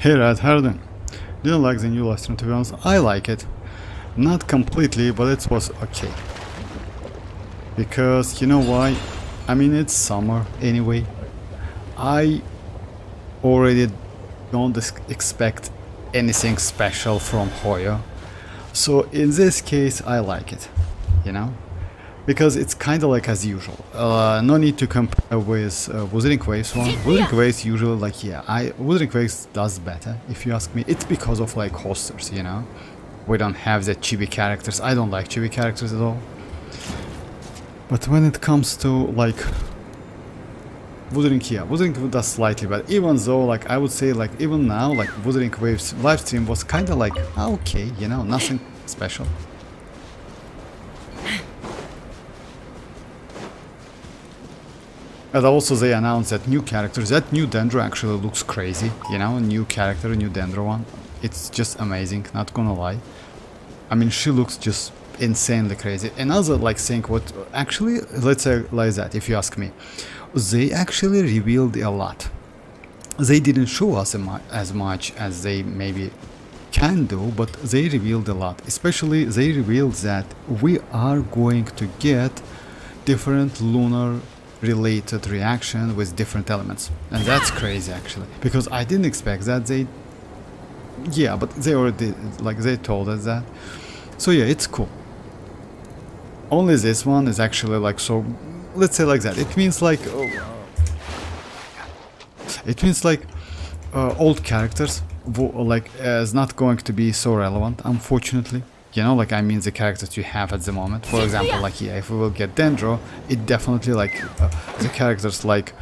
Hey Red, how are you doing? Didn't like the new live stream, to be honest. I like it. Not completely, but it was okay. Because, you know why? I mean, it's summer anyway. I already don't expect anything special from Hoyo. So in this case, I like it, you know? Because it's kind of like as usual. No need to compare with Wuthering Waves one. Wuthering Waves usually like, yeah, Wuthering Waves does better, if you ask me. It's because of like hosters, you know? We don't have the chibi characters. I don't like chibi characters at all. But when it comes to like Wuthering does slightly better. Even though like I would say like even now like Wuthering Waves live stream was kind of like okay, you know, nothing special. And also they announced that new characters, that new Dendro actually looks crazy, you know, new character, new Dendro one. It's just amazing, not gonna lie. I mean, she looks just insanely crazy. Another like thing, what actually, let's say like that, if you ask me, they actually revealed a lot. They didn't show us as much as they maybe can do, but they revealed a lot. Especially they revealed that we are going to get different lunar related reaction with different elements, and that's crazy actually, because I didn't expect that. Yeah, but they already like they told us that, so yeah, it's cool. Only this one is actually like, so let's say like that, it means like old characters like is not going to be so relevant, unfortunately. You know, like I mean the characters you have at the moment. For example, like yeah, if we will get Dendro, it definitely like the characters like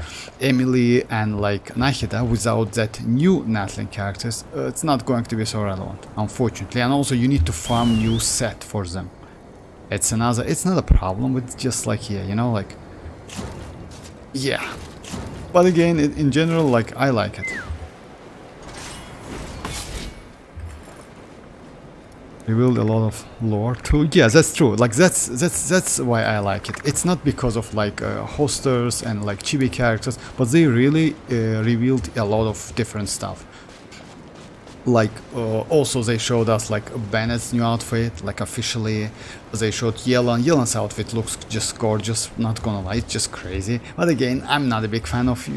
Emily and like Nahida, without that new natlan characters, it's not going to be so relevant, unfortunately. And also you need to farm new set for them. It's not a problem, it's just like yeah, you know, like yeah. But again, in general, like I like it. Revealed a lot of lore too. Yeah, that's true. Like that's why I like it. It's not because of like hosters and like chibi characters, but they really revealed a lot of different stuff. Like also they showed us like Bennett's new outfit, like officially. They showed Yelan's outfit looks just gorgeous, not gonna lie, it's just crazy. But again, I'm not a big fan of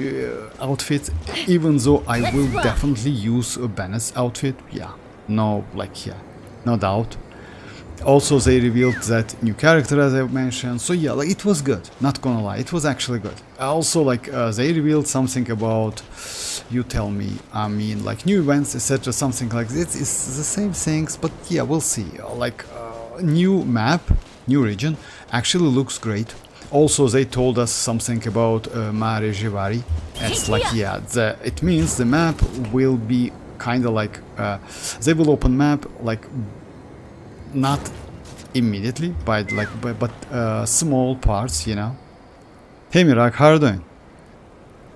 outfits, even though I will definitely use Bennett's outfit. Yeah, no, like yeah, no doubt. Also they revealed that new character, as I mentioned, so yeah, like it was good, not gonna lie, it was actually good. Also like they revealed something about, you tell me, I mean like new events, etc, something like this. It's the same things, but yeah, we'll see. Like new map, new region, actually looks great. Also they told us something about Mare Jivari. It's like yeah, it means the map will be kind of like they will open map like not immediately but small parts, you know. Hey Mirak, how are you doing?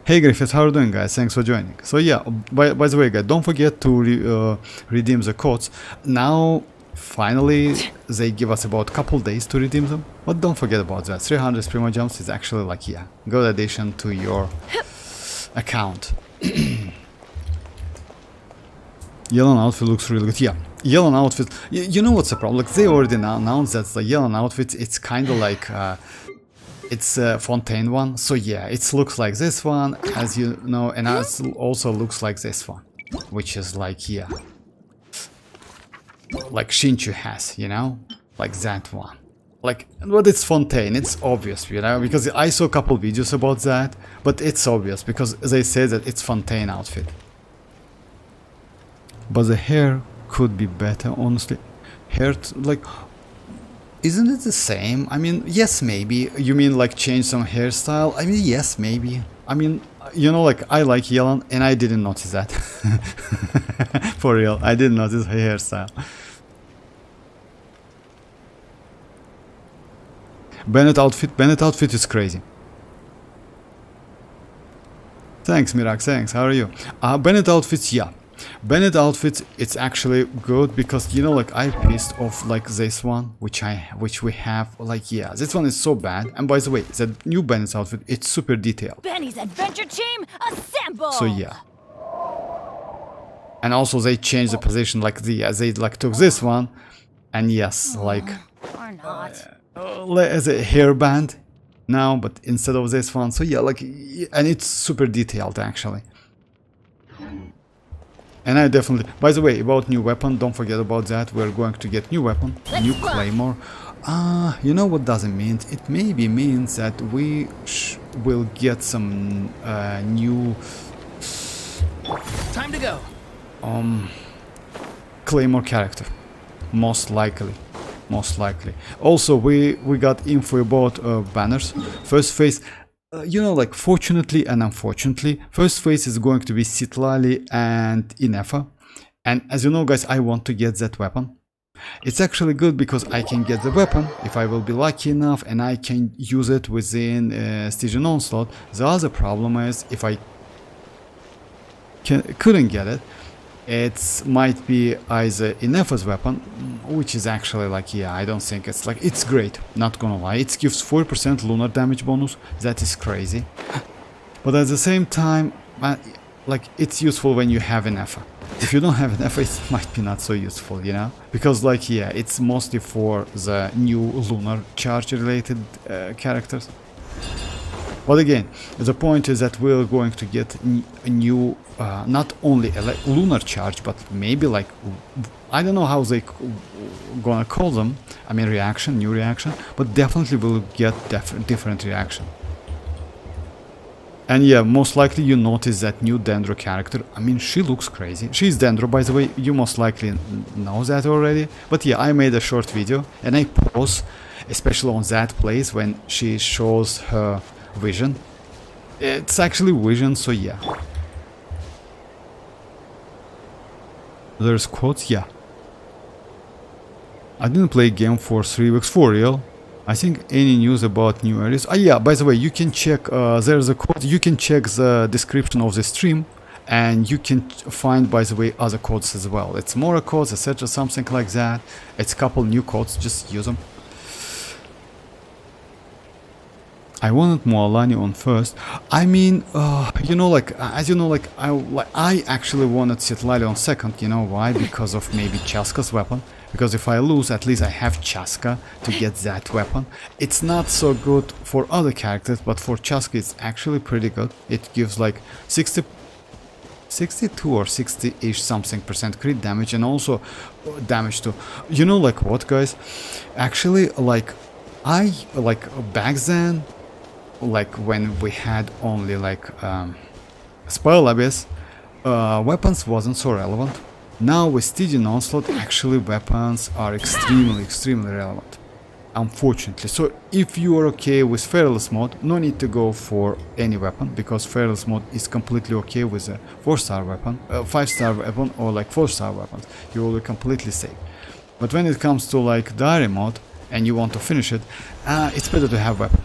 Hey Griffith, how are you doing, guys? Thanks for joining. So yeah, by the way guys, don't forget to redeem the codes. Now finally they give us about a couple days to redeem them, but don't forget about that. 300 primogems is actually like yeah, good addition to your account. Yellow outfit looks really good. Yeah, yellow outfit. You know what's the problem? Like they already announced that the yellow outfit. It's kind of like it's a Fontaine one. So yeah, it looks like this one, as you know, and it also looks like this one, which is like yeah, like Shinchu has, you know, like that one. Like, but it's Fontaine. It's obvious, you know, because I saw a couple videos about that, but it's obvious because they say that it's Fontaine outfit. But the hair could be better, honestly. Hair, like, isn't it the same? I mean, yes, maybe. You mean like change some hairstyle? I mean, yes, maybe. I mean, you know, like I like Yelan, and I didn't notice that. For real, I didn't notice her hairstyle. Bennett outfit is crazy. Thanks, Mirak, thanks. How are you? Bennett outfits, yeah. Bennett outfit, it's actually good because you know, like I pissed off like this one, which we have, like yeah, this one is so bad. And by the way, the new Bennett's outfit, it's super detailed. Benny's adventure team, assemble! So yeah. And also they changed the position, like they like took this one, and yes, like Or not. as a hairband now, but instead of this one. So yeah, like, and it's super detailed actually. And I definitely, by the way, about new weapon, don't forget about that. We're going to get new weapon, new claymore. You know what does it mean? It maybe means that we will get some new Time to go. claymore character, most likely. Also, we got info about banners. First phase, you know, like, fortunately and unfortunately, first phase is going to be citlali and inefa. And as you know, guys, I want to get that weapon. It's actually good because I can get the weapon if I will be lucky enough, and I can use it within Stygian Onslaught. The other problem is if I couldn't get it, it might be either Inefa's weapon, which is actually like, yeah, I don't think it's like, it's great, not gonna lie. It gives 4% lunar damage bonus, that is crazy. But at the same time, like, it's useful when you have Inefa. If you don't have Inefa, it might be not so useful, you know? Because, like, yeah, it's mostly for the new lunar charge related characters. But again, the point is that we're going to get a new, not only a lunar charge, but maybe like, I don't know how they gonna call them. I mean, reaction, new reaction, but definitely we'll get different reaction. And yeah, most likely you notice that new Dendro character. I mean, she looks crazy. She's Dendro, by the way. You most likely know that already. But yeah, I made a short video and I pause, especially on that place when she shows her vision. It's actually vision, so yeah. There's quotes, yeah. I didn't play game for 3 weeks, for real. I think any news about new areas. Yeah, by the way, you can check, there's a quote, you can check the description of the stream, and you can find, by the way, other codes as well. It's Mora codes, etc., something like that. It's a couple new codes, just use them. I wanted mualani on first. I mean, you know, like, as you know, like, I actually wanted citlali on second. You know why? Because of maybe chasca's weapon. Because if I lose, at least I have chasca to get that weapon. It's not so good for other characters, but for chasca it's actually pretty good. It gives like 62 or 60-ish something percent crit damage, and also damage to, you know, like what, guys? Actually, like, I, like, back then, like, when we had only like Spell Abyss, weapons wasn't so relevant. Now with Stygian Onslaught, actually weapons are extremely relevant, unfortunately. So if you are okay with Fearless mode, no need to go for any weapon, because Fearless mode is completely okay with a 4-star weapon, 5-star weapon, or like 4-star weapons. You will be completely safe. But when it comes to like Diary mode and you want to finish it, it's better to have weapon,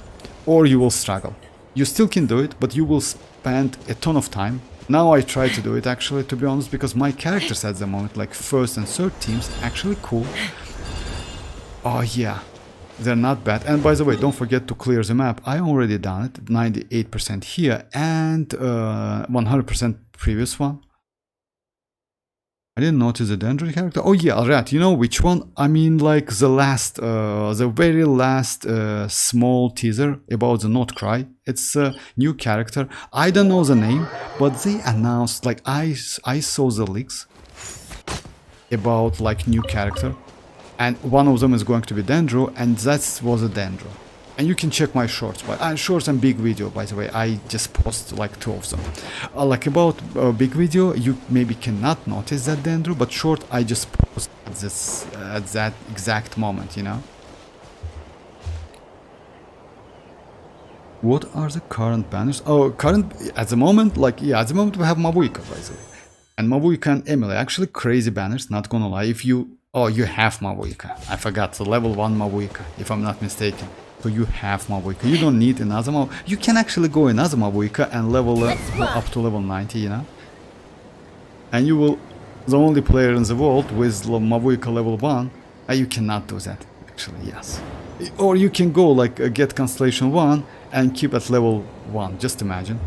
or you will struggle. You still can do it, but you will spend a ton of time. Now I try to do it, actually, to be honest, because my characters at the moment, like first and third teams, actually cool. Oh yeah, they're not bad. And by the way, don't forget to clear the map. I already done it, 98% here and 100% previous one. I didn't notice the Dendro character. Oh yeah, alright, you know which one? I mean, like the last, the very last small teaser about the Not Cry. It's a new character. I don't know the name, but they announced, like, I saw the leaks about like new character, and one of them is going to be Dendro, and that was a Dendro. And you can check my shorts, but shorts and big video, by the way. I just post like 2 of them. Like about big video, you maybe cannot notice that Dendro, but short, I just post this at that exact moment, you know. What are the current banners? Oh, current at the moment, like, yeah, at the moment we have Mavuika, by the way, and Mavuika and Emily, actually crazy banners. Not gonna lie, if you, oh, you have Mavuika. I forgot the level 1 Mavuika, if I'm not mistaken. So you have Mavuika, you don't need another Mavuika. You can actually go another Mavuika and level up to level 90, you know. And you will, the only player in the world with Mavuika level 1, you cannot do that, actually, yes. Or you can go like get Constellation 1 and keep at level 1, just imagine.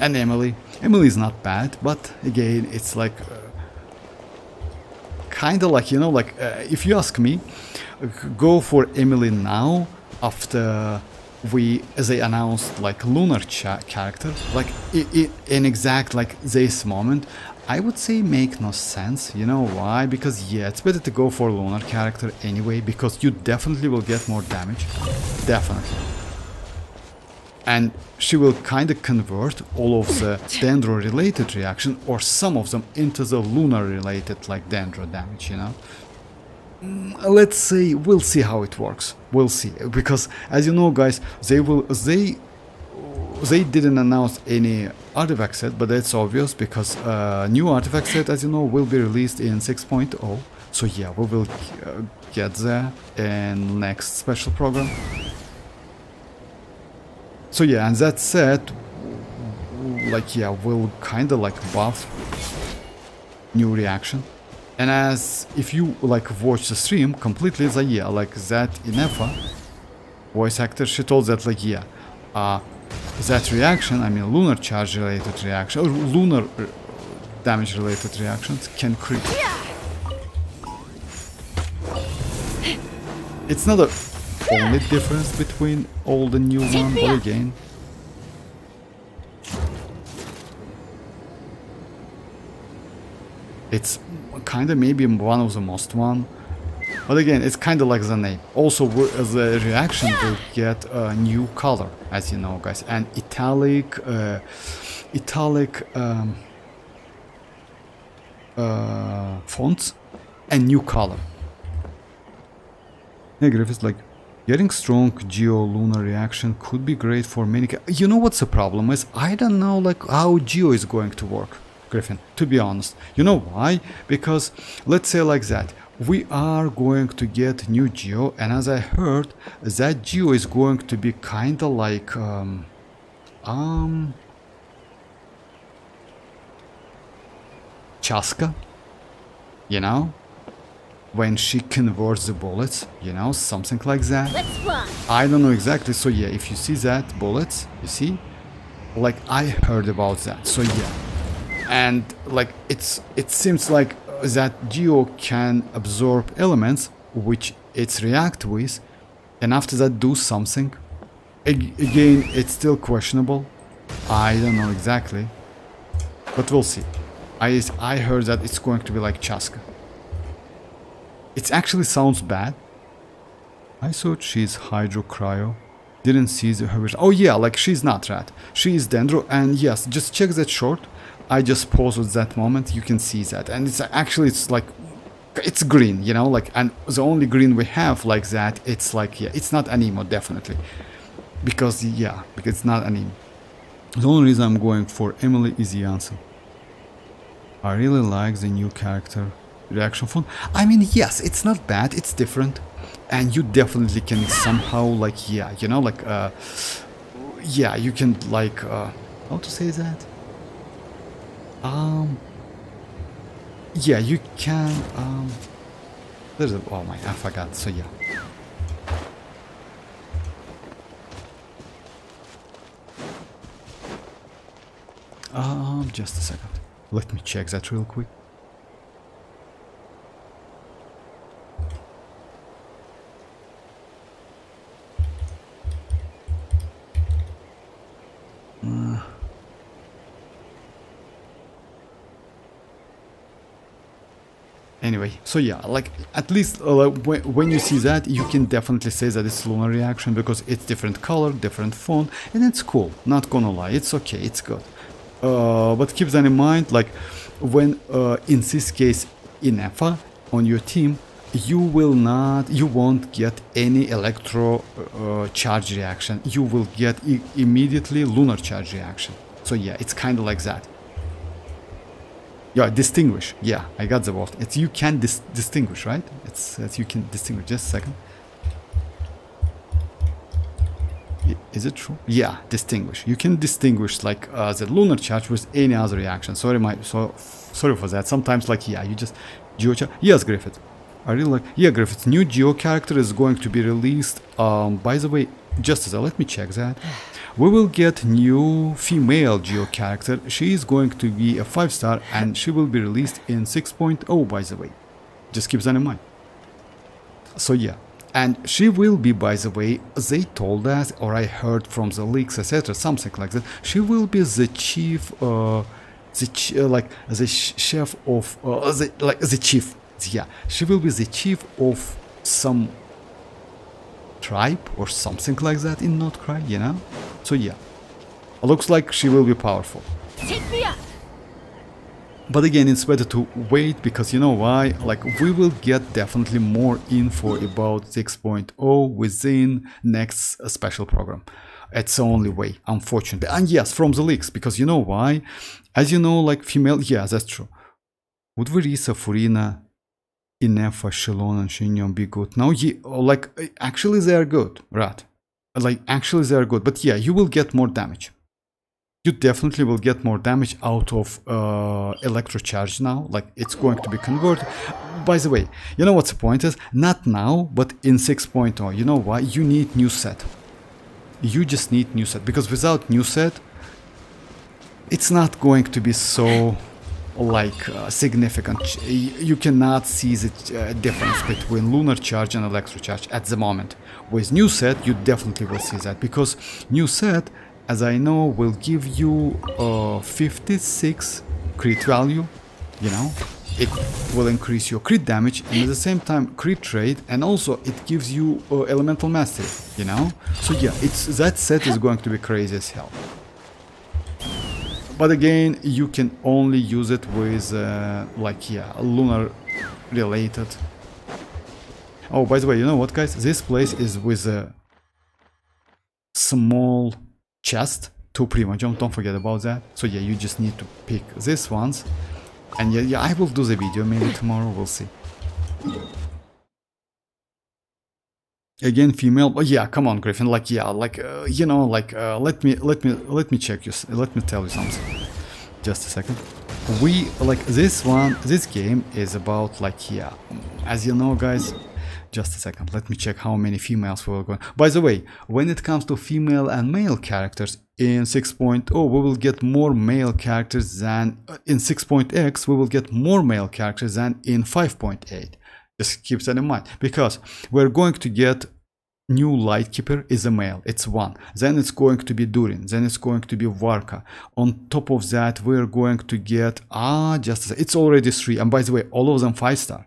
And Emily. Emily is not bad, but again, it's like kind of like, you know, like if you ask me, go for Emily now after they announced like lunar character, like in exact like this moment. I would say make no sense. You know why? Because yeah, it's better to go for lunar character anyway, because you definitely will get more damage. Definitely. And she will kind of convert all of the dendro related reaction or some of them into the lunar related like dendro damage, you know. Let's say we'll see how it works. We'll see, because as you know guys, they didn't announce any artifact set, but that's obvious because new artifact set, as you know, will be released in 6.0. So yeah, we will get there in next special program. So yeah, and that said, like yeah, we'll kind of like buff new reaction. And as if you like watch the stream completely, the yeah, like that Inefa voice actor, she told that like yeah, that reaction, I mean lunar charge related reaction or lunar damage related reactions can crit. It's not a only difference between old and new one, but again, it's kind of maybe one of the most one, but again, it's kind of like the name. Also, the reaction will get a new color, as you know, guys, and italic fonts and new color. Hey, Griffith's like, getting strong geo-lunar reaction could be great for many. You know what's the problem is? I don't know like how geo is going to work, Griffin, to be honest. You know why? Because let's say like that, we are going to get new geo, and as I heard, that geo is going to be kind of like chasca, you know, when she converts the bullets, you know, something like that. Let's run. I don't know exactly. So yeah, if you see that bullets, you see, like I heard about that. So yeah, and like it seems like that geo can absorb elements which it's react with, and after that do something. Again, it's still questionable. I don't know exactly, but we'll see. I heard that it's going to be like chasca. It actually sounds bad. I thought she's hydro cryo. Didn't see her version. Oh yeah, like she's not rat. She is dendro, and yes, just check that short. I just paused at that moment. You can see that, and it's actually it's like it's green, you know, like, and the only green we have like that. It's like yeah, it's not anemo definitely, because yeah, because it's not anemo. The only reason I'm going for Emily is iansan. I really like the new character reaction font. I mean, yes, it's not bad, it's different, and you definitely can somehow like yeah, you know, like yeah, you can like how to say that, yeah, you can there's a, oh my, I forgot. So yeah, just a second, let me check that real quick. Anyway, so yeah, like at least when you see that, you can definitely say that it's lunar reaction because it's different color, different font, and it's cool. Not gonna lie, it's okay, it's good. But keep that in mind, like when in this case in EFA on your team, you won't get any electro charge reaction. You will get immediately lunar charge reaction. So yeah, it's kind of like that. Yeah, distinguish. Yeah, I got the word. It's you can distinguish, right? It's you can distinguish. Just a second. Is it true? Yeah, distinguish. You can distinguish like the lunar charge with any other reaction. Sorry for that. Sometimes like yeah, you just geo charge. Yes, Griffith. I really like. Yeah, Griffith's new geo character is going to be released. By the way, just as let me check that. We will get new female Geo character. She is going to be a 5-star and she will be released in 6.0, by the way. Just keep that in mind. So yeah, and she will be, by the way, they told us, or I heard from the leaks, etc., something like that. She will be the chief, chef of, the chief. Yeah, she will be the chief of some tribe or something like that in Notcry, you know. So yeah, looks like she will be powerful. Take me up. But again, it's better to wait, because you know why? Like, we will get definitely more info about 6.0 within next special program. It's the only way, unfortunately. And yes, from the leaks, because you know why? As you know, like female, yeah, that's true. Would Varesa, Furina, Inefa, xilonen, Shinyon be good? No, like, actually they are good, right? Like, actually they are good, but yeah, you will get more damage. You definitely will get more damage out of electrocharge now. Like, it's going to be converted. By the way, you know what's the point is? Not now, but in 6.0. You know why? You need new set. You just need new set, because without new set, it's not going to be so like significant. You cannot see the difference between lunar charge and electrocharge at the moment. With new set, you definitely will see that, because new set, as I know, will give you 56 crit value, you know. It will increase your crit damage and at the same time crit rate, and also it gives you elemental mastery, you know. So yeah, that set is going to be crazy as hell. But again, you can only use it with like, yeah, lunar related. Oh, by the way, you know what, guys? This place is with a small chest, 2 primogems, don't forget about that. So yeah, you just need to pick these ones. And yeah, I will do the video maybe tomorrow, we'll see. Again, female. Oh yeah, come on, Griffin. Like, yeah, like you know, like let me check you. Let me tell you something. Just a second. We like this one. This game is about, like, yeah, as you know, guys. Just a second. Let me check how many females we will go. By the way, when it comes to female and male characters in 6.0, we will get more male characters than in 6.x. We will get more male characters than in 5.8. Just keep that in mind, because we're going to get new Lightkeeper is a male, it's 1. Then it's going to be Durin, then it's going to be Varka. On top of that, we're going to get it's already 3. And by the way, all of them 5-star.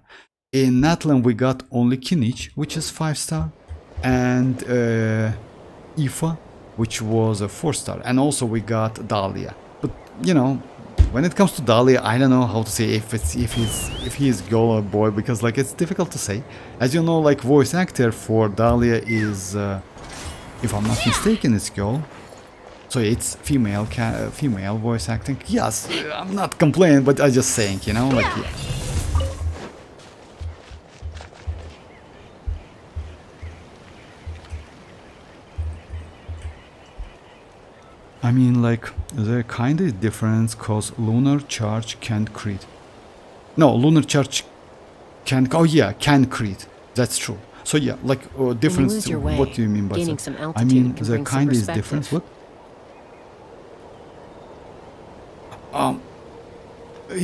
In Natlan we got only Kinich, which is 5-star, and Ifa, which was a 4-star, and also we got Dahlia. But you know, when it comes to Dahlia, I don't know how to say if he's girl or boy, because like it's difficult to say. As you know, like voice actor for Dahlia is, if I'm not mistaken, it's girl. So it's female voice acting. Yes, I'm not complaining, but I'm just saying, you know, like yeah. I mean, like, there kind of difference, cause lunar charge can't crit. No, lunar charge can. Oh yeah, can crit. That's true. So yeah, like difference. What do you mean by that? I mean, there kind of is difference. What?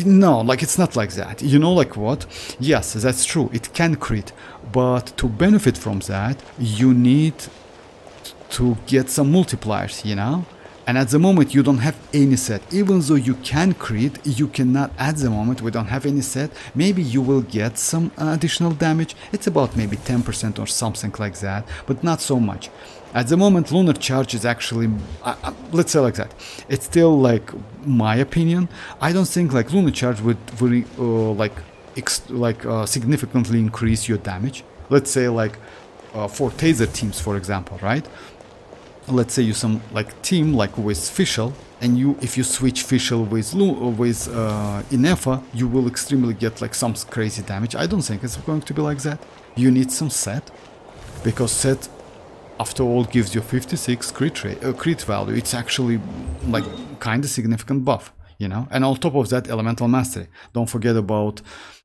No, like it's not like that. You know, like what? Yes, that's true. It can crit, but to benefit from that, you need to get some multipliers. You know. And at the moment you don't have any set. Even though you can crit, you cannot at the moment. We don't have any set. Maybe you will get some additional damage. It's about maybe 10% or something like that, but not so much. At the moment, lunar charge is actually, let's say like that. It's still like my opinion. I don't think like lunar charge would really significantly increase your damage. Let's say like for taser teams, for example, right? Let's say you some like team like with Fischl, and if you switch Fischl with Inefa, you will extremely get like some crazy damage. I don't think it's going to be like that. You need some set, because set after all gives you 56 crit value. It's actually like kind of significant buff, you know. And on top of that, elemental mastery. Don't forget about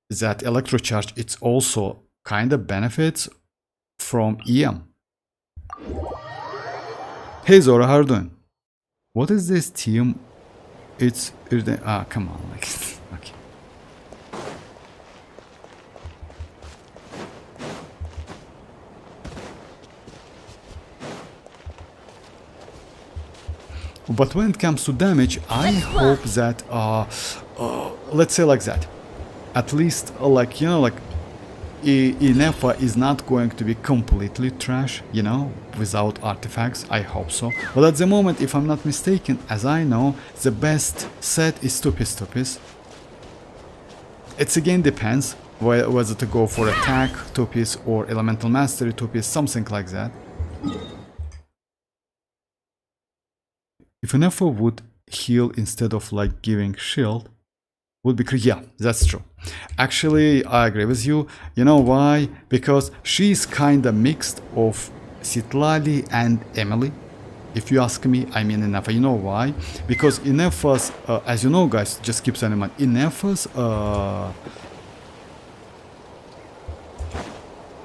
that electrocharge. It's also kind of benefits from EM. Hey Zora, how are you doing? What is this team? It's come on, like okay. But when it comes to damage, I hope that let's say like that. At least like, you know, like Inefa is not going to be completely trash, you know, without artifacts. I hope so. But at the moment, if I'm not mistaken, as I know, the best set is 2-piece. It again depends whether to go for attack 2-piece or elemental mastery 2-piece, something like that. If Inefa would heal instead of like giving shield, would be yeah, that's true. Actually, I agree with you. You know why? Because she's kinda mixed of Citlali and Emily. If you ask me, I mean Inefa. You know why? Because Inefa's, as you know guys, just keep saying in mind, Inefa's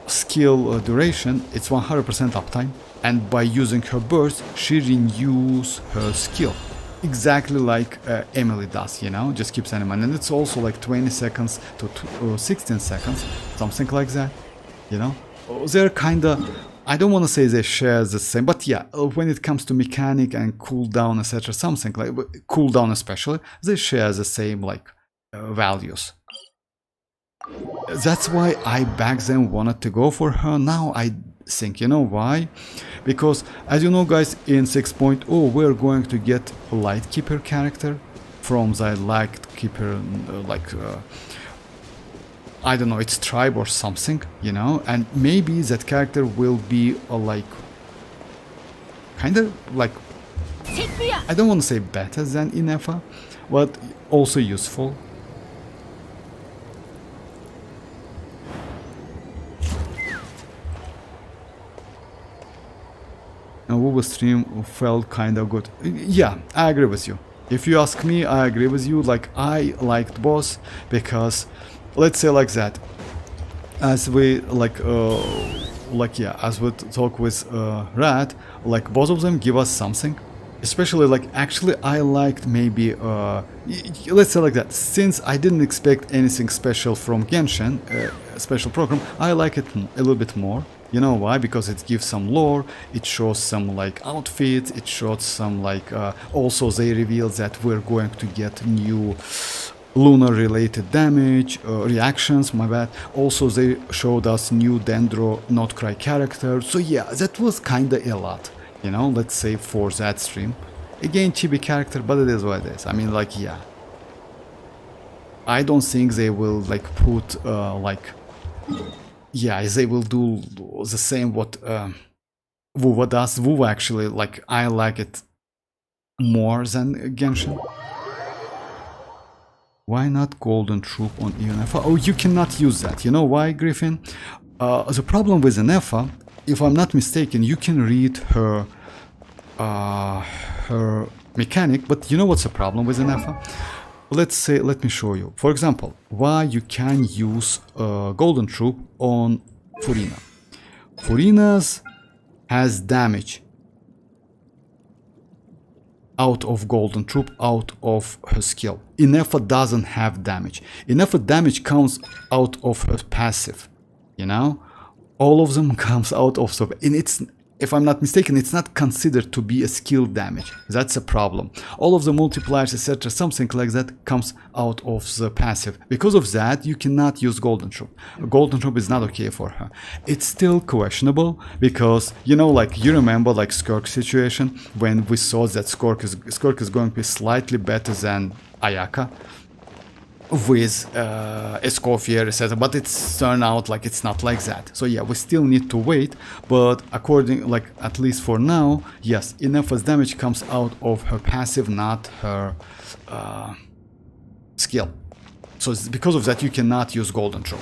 skill duration, it's 100% uptime. And by using her burst, she renews her skill. Exactly like Emily does, you know, just keep saying in mind. And it's also like 20 seconds to 16 seconds, something like that, you know. They're kinda, I don't want to say they share the same, but yeah, when it comes to mechanic and cooldown, etc., something like cooldown especially, they share the same like values. That's why I back then wanted to go for her. Now I think, you know why? Because as you know guys, in 6.0 we're going to get a Lightkeeper character from the Lightkeeper I don't know, it's tribe or something, you know, and maybe that character will be like kind of like, I don't want to say better than Inefa, but also useful. And Wubu stream felt kind of good. Yeah, I agree with you. If you ask me, I agree with you. Like, I liked both because, let's say like that, as we as we talk with Rat, like both of them give us something. Especially like, actually I liked maybe, let's say like that, since I didn't expect anything special from Genshin, special program, I like it a little bit more. You know why? Because it gives some lore, it shows some like outfits, it shows some like, also they reveal that we're going to get new lunar related damage, reactions, my bad. Also they showed us new Dendro Notcry character, so yeah, that was kinda a lot. You know, let's say for that stream. Again, chibi character, but it is what it is. I mean, like, yeah. I don't think they will, like, put, yeah, they will do the same what Wuva does. Wuva actually, like, I like it more than Genshin. Why not Golden Troop on Inefa? Oh, you cannot use that. You know why, Griffin? The problem with Inefa, if I'm not mistaken, you can read her her mechanic, but you know what's the problem with Inefa? Let's say, let me show you. For example, why you can use Golden Troop on Furina. Furina's has damage out of Golden Troop, out of her skill. Inefa doesn't have damage. Inefa damage comes out of her passive, you know? All of them comes out of, and it's, if I'm not mistaken, it's not considered to be a skill damage. That's a problem. All of the multipliers, etc., something like that comes out of the passive. Because of that, you cannot use Golden Troop. Golden Troop is not okay for her. It's still questionable because, you know, like, you remember like Skirk situation when we saw that Skirk is going to be slightly better than Ayaka with Escoffier, etc., but it's turned out like it's not like that. So yeah, we still need to wait, but according, like, at least for now, yes, Inefa's damage comes out of her passive, not her skill. So because of that, you cannot use Golden Troop.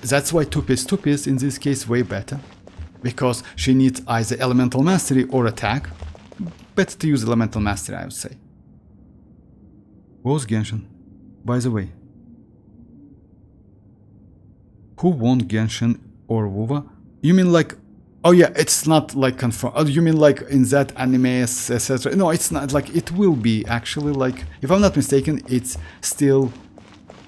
That's why 2-piece in this case way better, because she needs either Elemental Mastery or Attack. Better to use Elemental Mastery, I would say. What was Genshin? By the way, who won Genshin or WoWa? You mean like, Oh yeah, it's not like confirmed. Oh, you mean like in that anime, etc.? No, it's not. Like it will be actually, like, if I'm not mistaken, it's still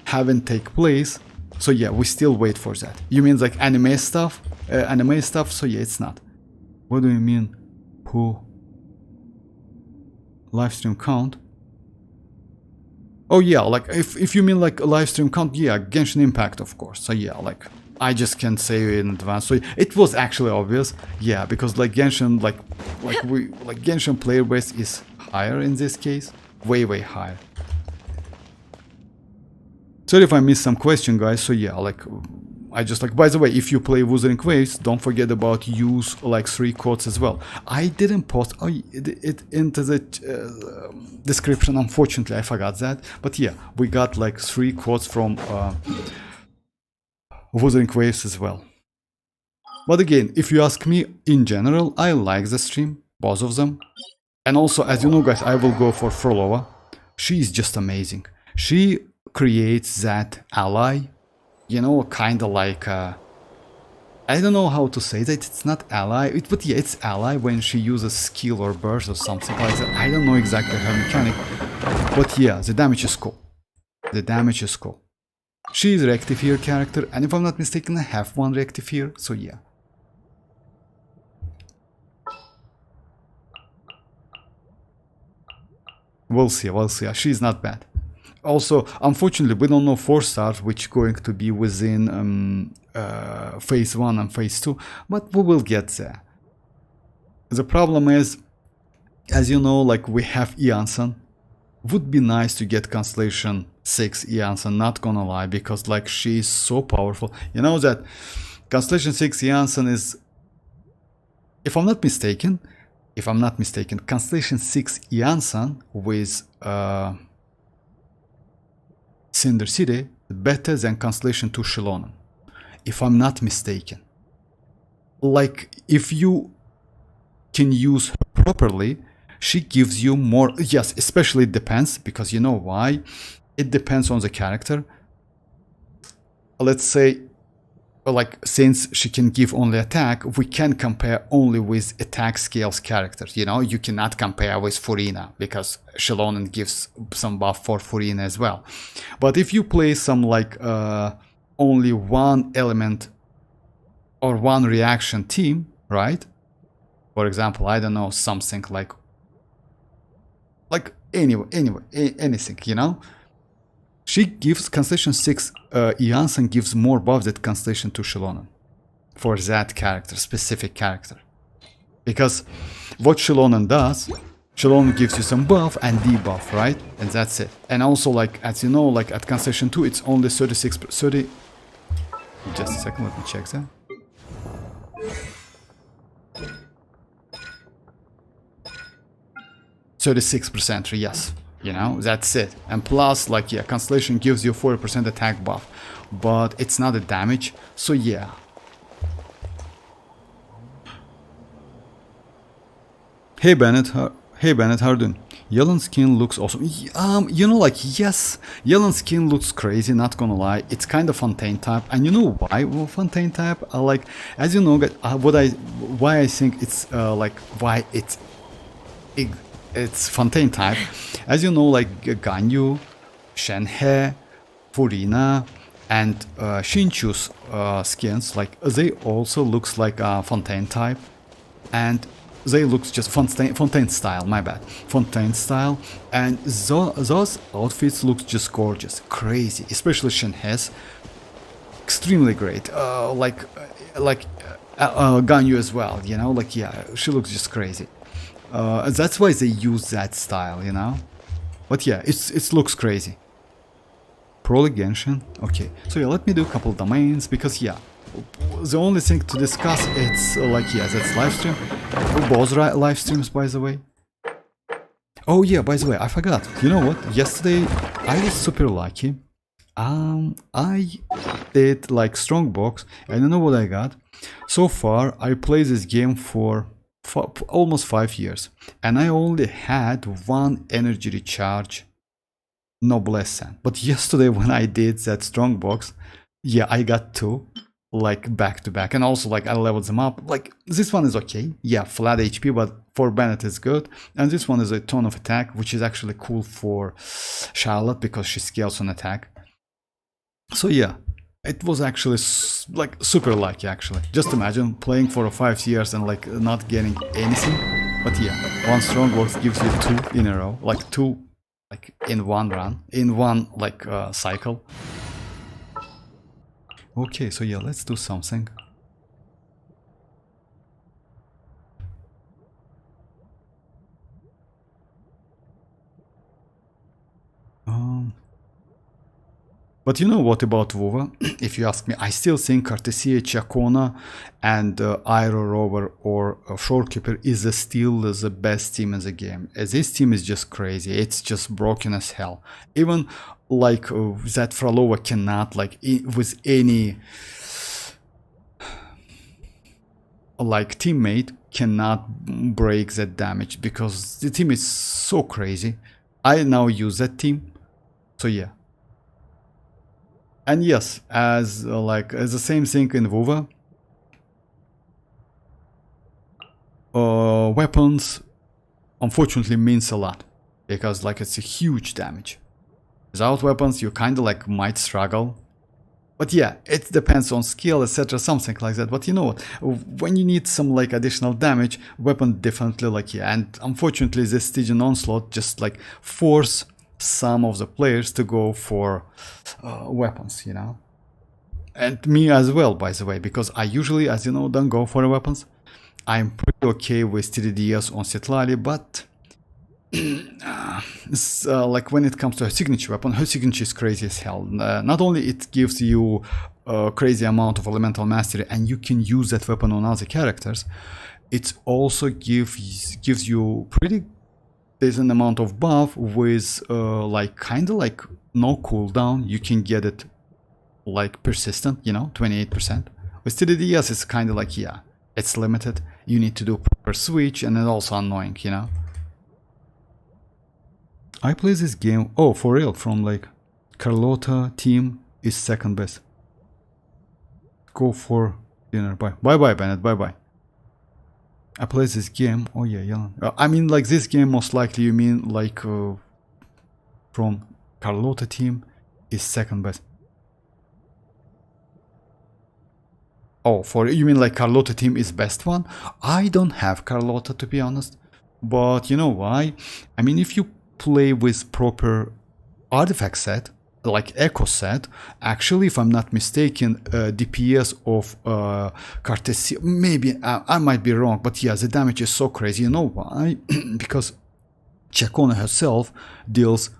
haven't take place. So yeah, we still wait for that. You mean like anime stuff? Anime stuff? So yeah, it's not. What do you mean? Who? Livestream count? Oh yeah, like if you mean like a live stream count, yeah, Genshin Impact, of course. So yeah, like I just can't say in advance. So it was actually obvious, yeah, because like Genshin, like Genshin player base is higher in this case, way higher. Sorry if I missed some question, guys. So yeah, like I just like, by the way, if you play Wuthering Waves, don't forget about use like 3 quotes as well. I didn't post it into the description, unfortunately, I forgot that. But yeah, we got like 3 quotes from Wuthering Waves as well. But again, if you ask me, in general, I like the stream, both of them. And also, as you know, guys, I will go for Frolova. She is just amazing. She creates that ally, you know, kind of like I don't know how to say that. It's not ally, but yeah, it's ally when she uses skill or burst or something like that. I don't know exactly her mechanic, but yeah, the damage is cool. The damage is cool. She is a Rectifier character, and if I'm not mistaken, I have one Rectifier, so yeah. We'll see, we'll see. She's not bad. Also, unfortunately, we don't know 4 stars, which going to be within phase 1 and phase 2, but we will get there. The problem is, as you know, like we have iansan. Would be nice to get Constellation 6 iansan, not gonna lie, because like she is so powerful. You know that Constellation 6 iansan is, if I'm not mistaken, Constellation 6 iansan with Cinder City better than Constellation 2 xilonen, if I'm not mistaken. Like, if you can use her properly, she gives you more. Yes, especially it depends, because you know why? It depends on the character. Let's say, like, since she can give only attack, we can compare only with attack scales characters, you know? You cannot compare with Furina, because xilonen gives some buff for Furina as well. But if you play some, like, only one element or one reaction team, right? For example, I don't know, something like anything, you know? She gives Constellation 6 iansan gives more buff than Constellation 2 xilonen for that character, specific character. Because what xilonen does, xilonen gives you some buff and debuff, right? And that's it. And also, like, as you know, like at Constellation 2, it's only 30. Just a second, let me check that. %, yes. You know, that's it. And plus, like, yeah, Constellation gives you 40% attack buff, but it's not a damage, so yeah. Hey Bennett, how are you doing? Yellow skin looks awesome. You know, like, yes, yellow skin looks crazy, not gonna lie. It's kind of Fontaine type, and you know why? Well, Fontaine type, like, as you know, why I think it's like, why it's Fontaine type. As you know, like Ganyu, Shenhe, Furina, and Shinchu's skins, like, they also looks like Fontaine type, and they look just Fontaine style, my bad, Fontaine style, and those outfits look just gorgeous, crazy, especially Shenhe's, extremely great, like Ganyu as well, you know, like, yeah, she looks just crazy. That's why they use that style, you know. But yeah, it looks crazy. Pro Genshin. Okay, so yeah, let me do a couple domains, because yeah, the only thing to discuss, it's like, yeah, that's live stream. Both live streams, by the way. Oh yeah, by the way, I forgot. You know what? Yesterday I was super lucky. I did like Strongbox. I don't know what I got. So far, I played this game for almost 5 years, and I only had 1 energy recharge noblesse. But yesterday when I did that Strongbox, yeah, I got 2. like back to back, and also like I leveled them up. Like this one is okay, yeah, flat HP, but for Bennett is good, and this one is a ton of attack, which is actually cool for Charlotte because she scales on attack. So yeah, it was actually like super lucky actually. Just imagine playing for 5 years and like not getting anything. But yeah, one strongworks gives you 2 in a row, like 2 like in one run, in one like cycle. Okay, so yeah, let's do something. But you know what about Vova? If you ask me, I still think Cartesia, Chacona, and Iron Rover or Shorekeeper is still the best team in the game. This team is just crazy. It's just broken as hell. Even like that Frolova cannot, like with any like teammate, cannot break that damage because the team is so crazy. I now use that team, so yeah. And yes, as like as the same thing in Vova, weapons unfortunately means a lot because like it's a huge damage. Without weapons, you kind of like might struggle. But yeah, it depends on skill, etc., something like that. But you know what? When you need some like additional damage, weapon definitely like yeah. And unfortunately, this Stygian Onslaught just like force some of the players to go for weapons, you know. And me as well, by the way, because I usually, as you know, don't go for weapons. I'm pretty okay with TDDS on citlali, but like when it comes to her signature weapon, her signature is crazy as hell. Not only it gives you a crazy amount of elemental mastery and you can use that weapon on other characters, it also gives you pretty decent amount of buff with like kind of like no cooldown. You can get it like persistent, you know, 28%. With TDDS it's kind of like yeah, it's limited. You need to do proper switch and it's also annoying, you know. I play this game, oh for real, from like Carlotta team is second best. Go for dinner, bye. Bye bye Bennett, bye bye. I play this game, oh yeah, yeah. I mean like this game most likely you mean like from Carlotta team is second best. Oh, for you mean like Carlotta team is best one? I don't have Carlotta to be honest. But you know why? I mean if you play with proper artifact set, like echo set, actually if I'm not mistaken, DPS of Cartesia, maybe I might be wrong, but yeah, the damage is so crazy. You know why? Because Chacona herself deals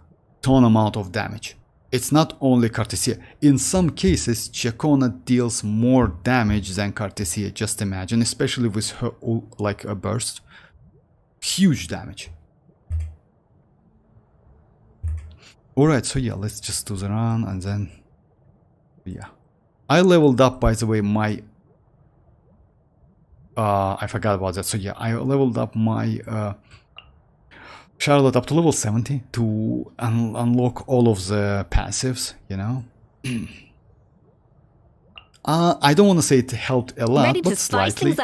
ton amount of damage. It's not only Cartesia. In some cases, Chacona deals more damage than Cartesia. Just imagine, especially with her like a burst, huge damage. Alright, so yeah, let's just do the run and then yeah. I leveled up, by the way, my I forgot about that. So yeah, I leveled up my Charlotte up to level 70 to unlock all of the passives, you know. I don't want to say it helped a lot, but slightly.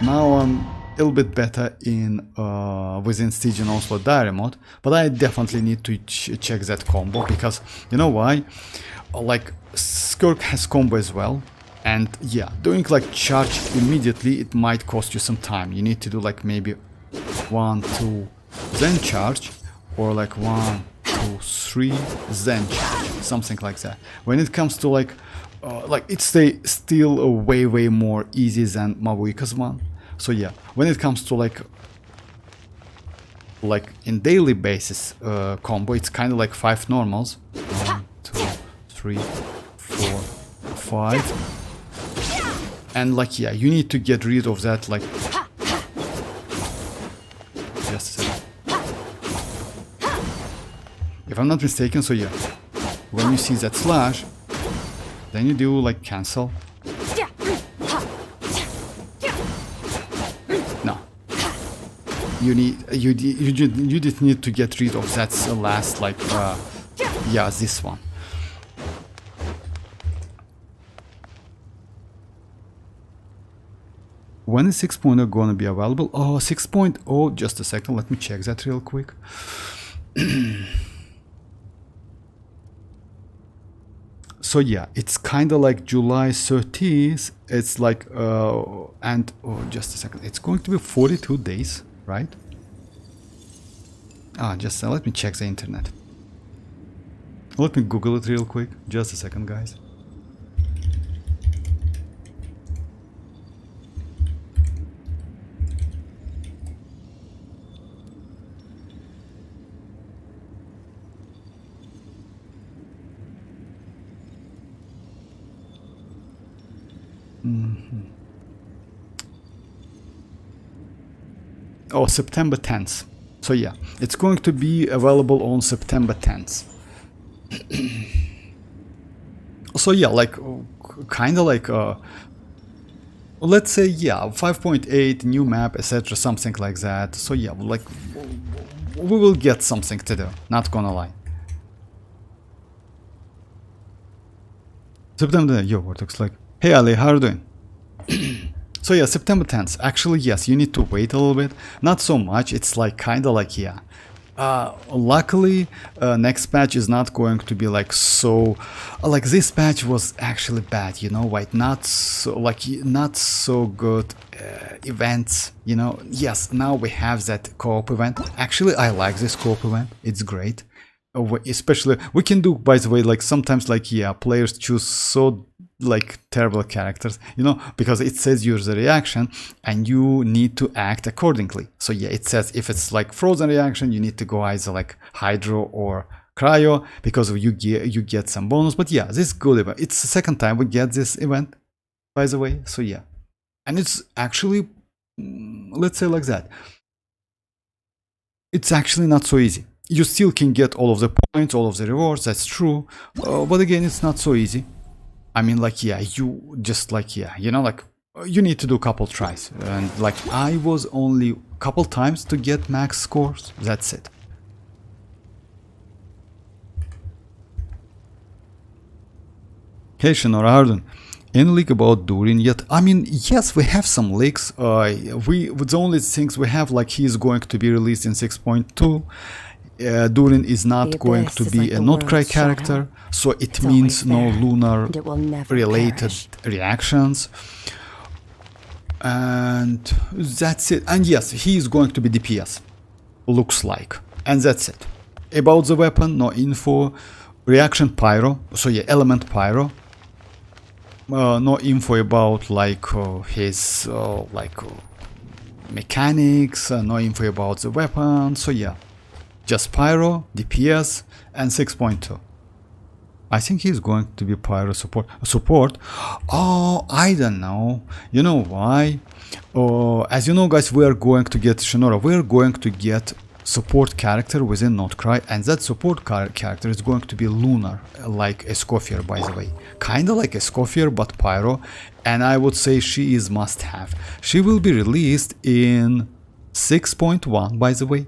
Now I'm a little bit better in within Stygian Onslaught Diary mode, but I definitely need to check that combo because you know why? Like Skirk has combo as well, and yeah, doing like charge immediately it might cost you some time. You need to do like maybe 1, 2, then charge, or like 1, 2, 3, then charge, something like that. When it comes to like it's still way more easy than Mavuika's one. So yeah, when it comes to like in daily basis combo, it's kind of like 5 normals. 1, 2, 3, 4, 5, and like yeah, you need to get rid of that like. Just a second. If I'm not mistaken, so yeah, when you see that slash, then you do like cancel. No, you just need to get rid of that last like yeah, this one. When is 6.0 gonna be available? Oh, 6.0, just a second, let me check that real quick. So yeah, it's kind of like July 30th. It's like and oh, just a second, it's going to be 42 days, right? Just let me check the internet. Let me Google it real quick. Just a second, guys. Oh, September 10th. So yeah, it's going to be available on September 10th. So yeah, like kind of like let's say yeah, 5.8 new map, etc., something like that. So yeah, like we will get something to do, not gonna lie. September, yo, what looks like. Hey Ali, how are you doing? So yeah, September 10th. Actually, yes, you need to wait a little bit. Not so much. It's like kind of like, yeah. Luckily, next patch is not going to be like so. Like this patch was actually bad, you know, like not so good events, you know. Yes, now we have that co-op event. Actually, I like this co-op event. It's great. Especially we can do, by the way, like sometimes like yeah, players choose so like terrible characters, you know, because it says user reaction and you need to act accordingly. So yeah, it says if it's like frozen reaction, you need to go either like hydro or cryo because you get some bonus. But yeah, this is good event. It's the second time we get this event, by the way. So yeah, and it's actually, let's say like that, it's actually not so easy. You still can get all of the points, all of the rewards, that's true, but again, it's not so easy. I mean, like, yeah, you just like, yeah, you know, like, you need to do a couple tries, and like, I was only a couple times to get max scores, that's it. Hey, Shinora Harden, any leak about Durin yet? I mean, yes, we have some leaks. The only things we have, like, he is going to be released in 6.2. Durin is not going to be a Notcry character, so it means no lunar related reactions, and that's it. And yes, he is going to be DPS, looks like, and that's it. About the weapon, no info. Reaction pyro, so yeah, element pyro. No info about like his mechanics, no info about the weapon, so yeah. Just pyro, DPS, and 6.2. I think he's going to be pyro support. Oh, I don't know. You know why? As you know, guys, we are going to get Shinora. We are going to get support character within Notcry, and that support character is going to be lunar, like a Scoffier, by the way. Kinda like a Scoffier, but pyro. And I would say she is must-have. She will be released in 6.1, by the way.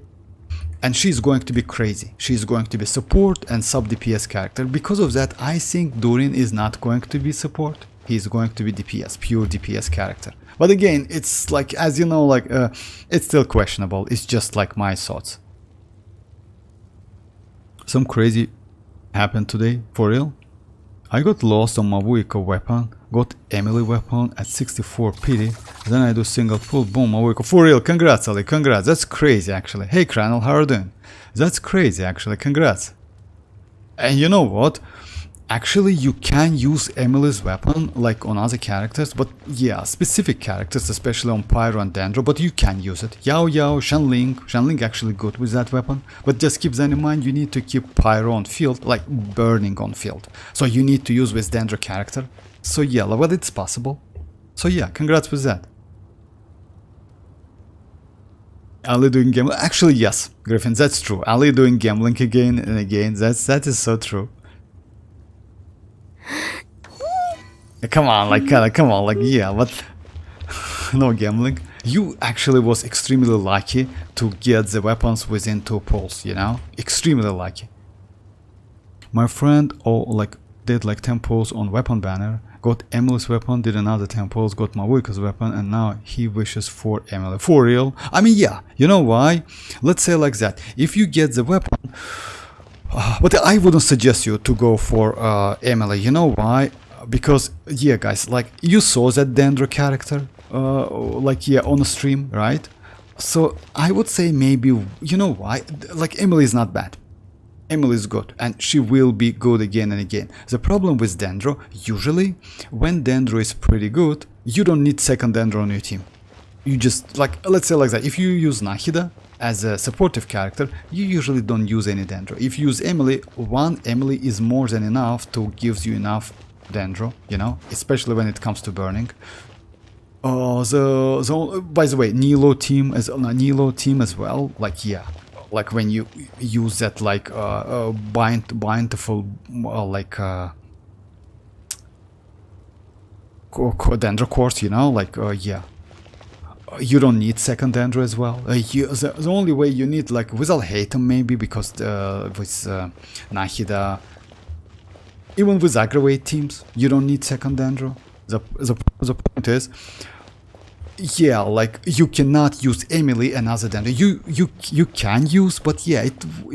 And she's going to be crazy. She's going to be support and sub DPS character. Because of that, I think Durin is not going to be support. He's going to be DPS, pure DPS character. But again, it's like, as you know, like it's still questionable. It's just like my thoughts. Some crazy happened today, for real. I got lost on mavuika weapon, got Emily weapon at 64 pity, then I do single pull, boom, mavuika. For real, congrats Ali, congrats, that's crazy actually. Hey Cranel, how are you doing? That's crazy actually, congrats. And you know what? Actually, you can use Emily's weapon like on other characters, but yeah, specific characters, especially on Pyro and Dendro, but you can use it. Yao Yao, Shanling actually good with that weapon, but just keep that in mind, you need to keep Pyro on field, like burning on field. So you need to use with Dendro character. So yeah, but it's possible. So yeah, congrats with that. Ali doing gambling? Actually, yes, Griffin, that's true. Ali doing gambling again and again, that is so true. Come on, like, come on, like, yeah, but no gambling. You actually was extremely lucky to get the weapons within 2 pulls, you know? Extremely lucky. My friend did like 10 pulls on weapon banner, got Emily's weapon, did another temples, got mavuika's weapon, and now he wishes for Emily. For real? I mean, yeah, you know why? Let's say like that. If you get the weapon, but I wouldn't suggest you to go for Emily. You know why? Because, yeah, guys, like, you saw that Dendro character, like, yeah, on a stream, right? So I would say maybe, you know why? Like, Emily is not bad. Emily is good, and she will be good again and again. The problem with Dendro, usually, when Dendro is pretty good, you don't need second Dendro on your team. You just, like, let's say like that, if you use Nahida as a supportive character, you usually don't use any Dendro. If you use Emily, one Emily is more than enough to give you enough Dendro, you know, especially when it comes to burning. By the way, Nilo team as well, like, yeah. Like when you use that like bountiful like Dendro course, you know, like yeah, you don't need second Dendro as well. The only way you need, like, with Alhaitham maybe, because with Nahida, even with aggravate teams, you don't need second Dendro. The point is, yeah, like, you cannot use Emily another Dendro. You can use, but yeah,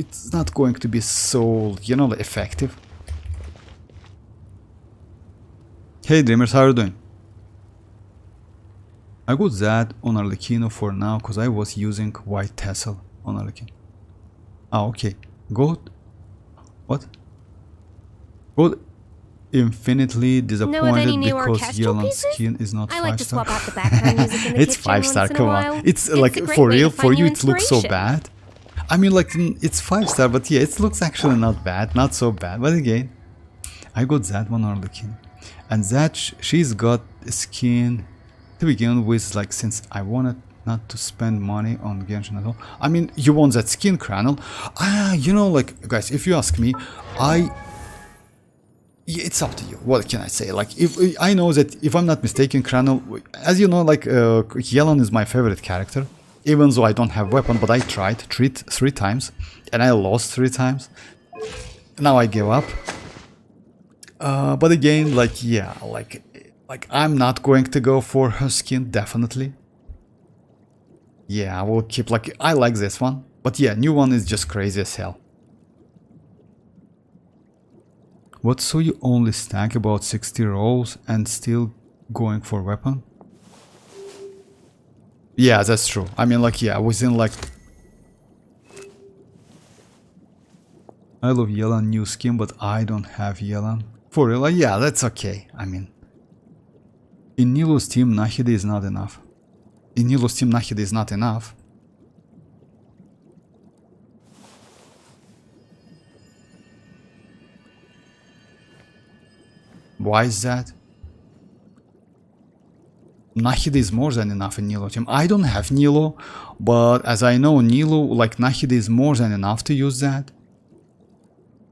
it's not going to be so, you know, effective. Hey Dreamers, how are you doing? I got that on Arlecchino for now because I was using white tassel on Arlecchino. Ah, okay. Good. What? Good. Infinitely disappointed because Yelan's skin is not 5-star. I like to swap out the background music in the It's kitchen 5-star, once in a come while. on. It's like, for real, for you it looks so inspiration. bad. I mean, like, it's 5-star, but yeah, it looks actually not bad, not so bad. But again, I got that one on the king. And that, she's got skin to begin with, like, since I wanted not to spend money on Genshin at all. I mean, you want that skin, Cranel. You know, like, guys, if you ask me, it's up to you. What can I say? Like, if I know that, if I'm not mistaken, Cranel, as you know, like, Yelan is my favorite character. Even though I don't have weapon, but I tried three times, and I lost 3 times. Now I give up. But again, like, yeah, like I'm not going to go for her skin, definitely. Yeah, I will keep, like, I like this one. But yeah, new one is just crazy as hell. What, so you only stack about 60 rolls and still going for weapon? Yeah, that's true. I mean, like, yeah, within, like... I love Yelan new skin, but I don't have Yelan. For real, yeah, that's okay. I mean... In Nilo's team, Nahida is not enough. In Nilo's team, Nahida is not enough. Why is that? Nahida is more than enough in Nilo team. I don't have Nilo, but as I know, Nilo, like, Nahida is more than enough to use that.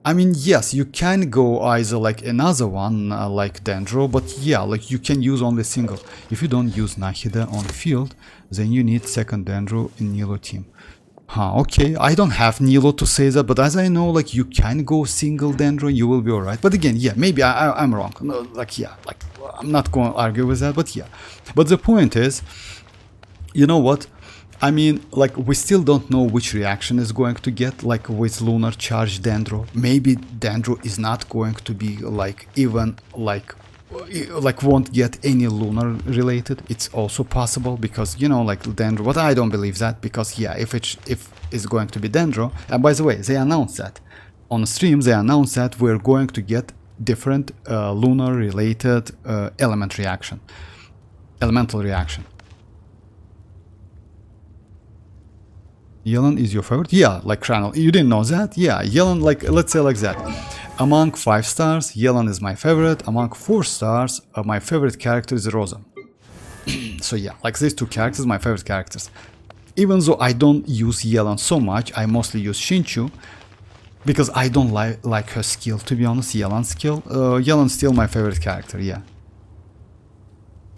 I mean, yes, you can go either like another one, like Dendro, but yeah, like, you can use only single. If you don't use Nahida on field, then you need second Dendro in Nilo team. Okay, I don't have Nilo to say that, but as I know, like, you can go single Dendro, you will be alright. But again, yeah, maybe I'm wrong. No, like, yeah, like, I'm not going to argue with that, but yeah. But the point is, you know what? I mean, like, we still don't know which reaction is going to get, like, with Lunar Charge Dendro. Maybe Dendro is not going to be, like, even, like, won't get any lunar related. It's also possible, because, you know, like, Dendro, but I don't believe that, because yeah, if it's going to be Dendro, and by the way, they announced that on stream, they announced that we're going to get different lunar related elemental reaction. Yelan is your favorite? Yeah, like, Cranel, you didn't know that? Yeah, Yelan, like, let's say like that. Among 5 stars, Yelan is my favorite. Among 4 stars, my favorite character is Rosa. So yeah, like, these 2 characters, my favorite characters. Even though I don't use Yelan so much, I mostly use Shinchu, because I don't like her skill, to be honest, Yelan's skill. Yelan's still my favorite character, yeah.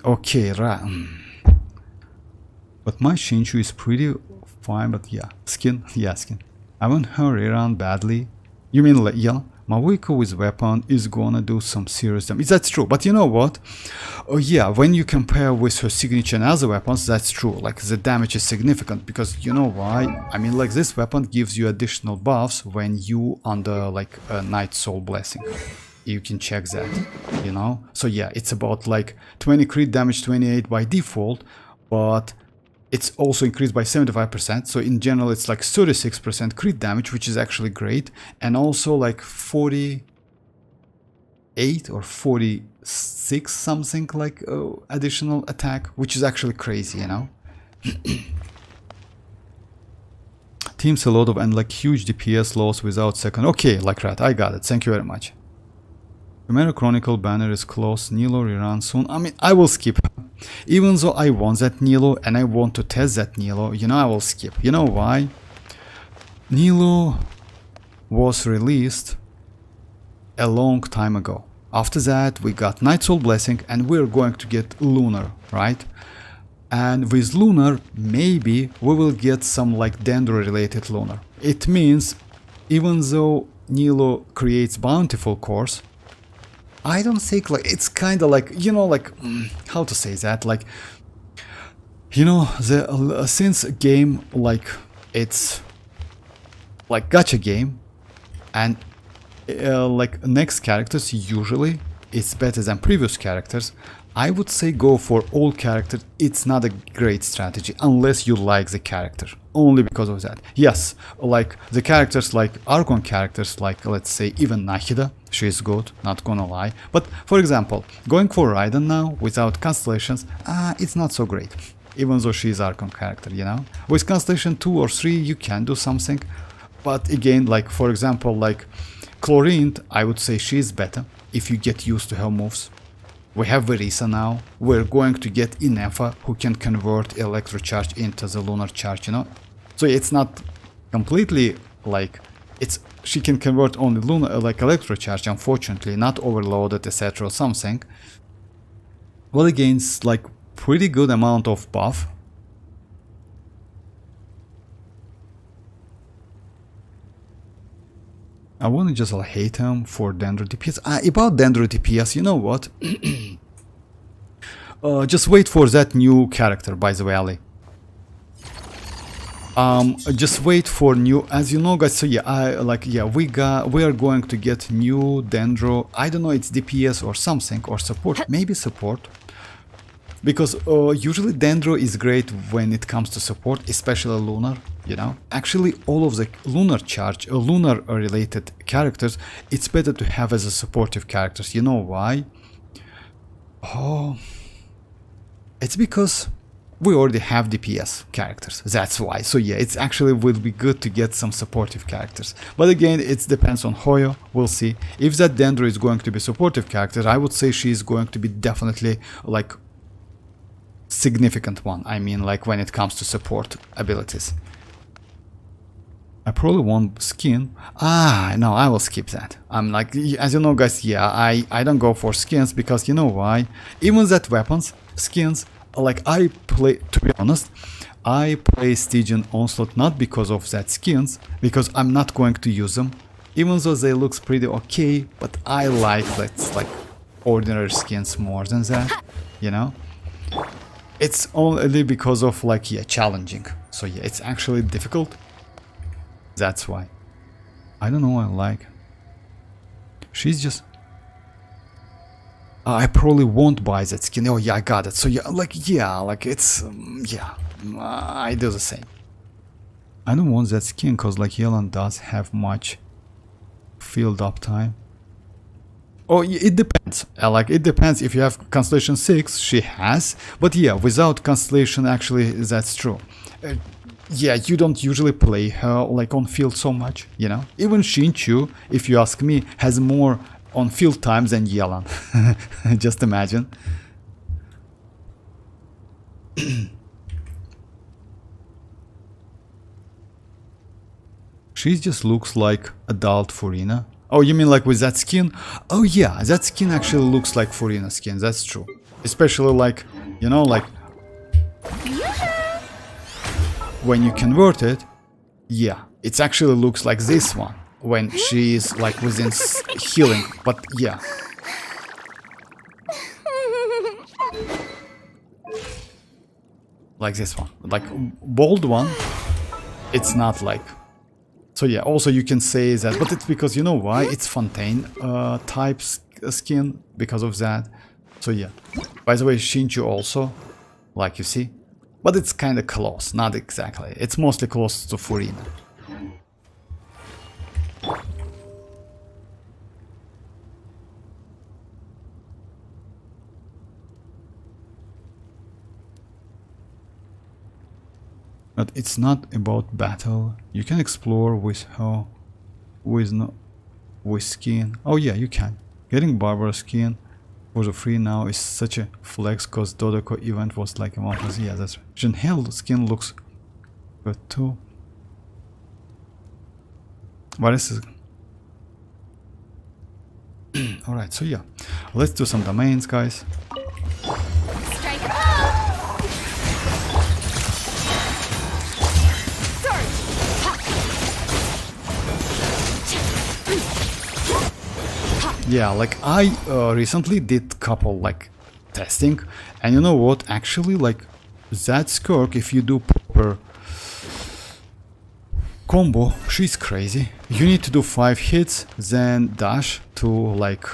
Okay, right. But my Shinchu is pretty fine, but yeah. Skin? Yeah, skin. I want her around badly. You mean Yelan? Mavuika with weapon is gonna do some serious damage. That's true, but you know what? Oh yeah, when you compare with her signature and other weapons, that's true. Like the damage is significant because you know why? I mean, like this weapon gives you additional buffs when you under like a Night Soul Blessing. You can check that, you know? So yeah, it's about like 20 crit damage, 28 by default, but it's also increased by 75%. So in general, it's like 36% crit damage, which is actually great. And also like 48 or 46 something like additional attack, which is actually crazy, you know? Teams a lot of and like huge DPS loss without second. Okay, like that, I got it. Thank you very much. Chimera Chronicle banner is close. Nilo rerun soon. I mean, I will skip. Even though I want that Nilo and I want to test that Nilo, you know, I will skip. You know why? Nilo was released a long time ago. After that, we got Night Soul Blessing and we're going to get Lunar, right? And with Lunar, maybe we will get some like Dendro related Lunar. It means, even though Nilo creates bountiful cores, I don't think like it's kind of like, you know, like how to say that, like, you know, the since game like it's like gacha game and like next characters usually it's better than previous characters, I would say go for all characters. It's not a great strategy unless you like the character, only because of that. Yes, like the characters like Archon characters, like let's say even Nahida, she is good, not gonna lie. But for example, going for Raiden now without constellations, it's not so great, even though she is Archon character, you know. With constellation 2 or 3 you can do something, but again, like for example, like Chlorine, I would say she is better if you get used to her moves. We have Varesa now. We're going to get Inefa, who can convert electro charge into the lunar charge, you know. So it's not completely like she can convert only lunar like electro charge, unfortunately, not overloaded, etc. or something. Well, again, it's like pretty good amount of buff. I wouldn't just hate him for Dendro DPS. About Dendro DPS, you know what? Just wait for that new character, by the way, Ali. Just wait for new, as you know, guys. So yeah, we are going to get new Dendro. I don't know, it's DPS or something or support, maybe support. Because usually Dendro is great when it comes to support, especially Lunar, you know. Actually, all of the Lunar charge, Lunar related characters, it's better to have as a supportive characters. You know why? Oh, it's because we already have DPS characters, that's why. So yeah, it's actually will be good to get some supportive characters. But again, it depends on Hoyo, we'll see. If that Dendro is going to be supportive character, I would say she is going to be definitely like significant one. I mean, like when it comes to support abilities. I probably want skin. No, I will skip that. I'm like, as you know, guys, yeah, I don't go for skins because you know why? Even that weapons, skins, like I play, to be honest, I play Stygian Onslaught not because of that skins, because I'm not going to use them, even though they looks pretty okay, but I like ordinary skins more than that, you know? It's only because of like, yeah, challenging. So yeah, it's actually difficult. That's why. I don't know what I like. She's just... I probably won't buy that skin. Oh yeah, I got it. So yeah, like it's... yeah, I do the same. I don't want that skin because like Yelan does have much field uptime. Oh, it depends. Like it depends. If you have Constellation 6, she has. But yeah, without Constellation, actually, that's true. Yeah, you don't usually play her like on field so much, you know. Even Shinchu, if you ask me, has more on field time than Yelan. Just imagine. She just looks like adult Furina. Oh, you mean like with that skin? Oh yeah, that skin actually looks like Furina skin, that's true. Especially like, you know, like... when you convert it, yeah, it actually looks like this one. when she's like within healing, but yeah. Like this one, like bold one, it's not like. So yeah, also you can say that, but it's because you know why? It's Fontaine type skin because of that. So yeah. By the way, Shinju also, like you see, but it's kind of close, not exactly. It's mostly close to Furina. But it's not about battle. You can explore with her, with skin. Oh yeah, you can. Getting Barbara skin for the free now is such a flex cause Dodoko event was like a month. Yeah, that's right. Jinhel skin looks good too. What is it? Alright, so yeah. Let's do some domains, guys. Yeah, like I recently did couple like testing, and you know what? Actually, like that skirk, if you do proper combo, she's crazy. You need to do 5 hits, then dash to like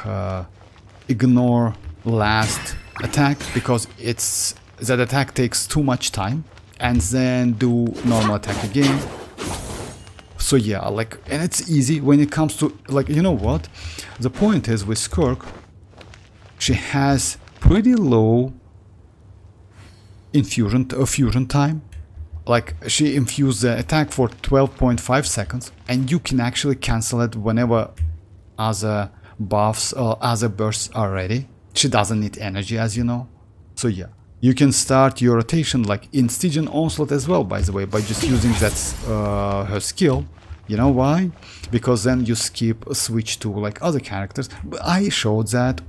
ignore last attack because it's that attack takes too much time, and then do normal attack again. So yeah, like, and it's easy when it comes to, like, you know what? The point is with Skirk, she has pretty low fusion time. Like, she infused the attack for 12.5 seconds, and you can actually cancel it whenever other buffs or other bursts are ready. She doesn't need energy, as you know. So yeah, you can start your rotation like in Stygian Onslaught as well, by the way, by just using that her skill. You know why? Because then you skip a switch to like other characters. But I showed that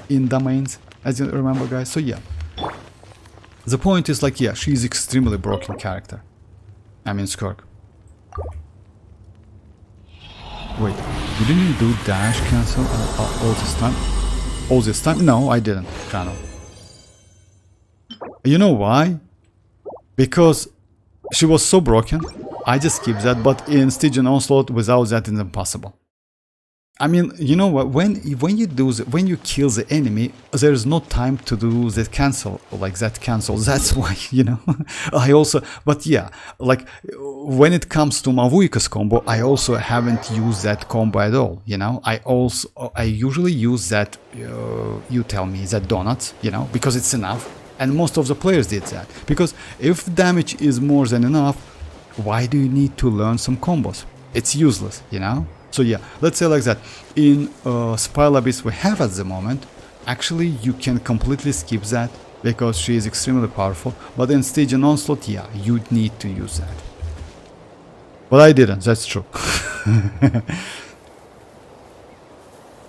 in domains, as you remember, guys. So yeah, the point is like, yeah, she's extremely broken character. I mean Skirk. Wait, you didn't do dash cancel all this time? All this time? No, I didn't, Channel. You know why? Because she was so broken. I just skipped that, but in Stygian Onslaught without that it's impossible. I mean, you know what? When you kill the enemy, there's no time to do the cancel, like that cancel. That's why, you know. I also, but yeah, like when it comes to Mavuika's combo, I also haven't used that combo at all. You know, I usually use that. You tell me that donuts, you know, because it's enough, and most of the players did that because if damage is more than enough, why do you need to learn some combos? It's useless, you know? So yeah, let's say like that. In Spire Abyss we have at the moment, actually you can completely skip that because she is extremely powerful. But in Stygian Onslaught, yeah, you need to use that. But I didn't, that's true.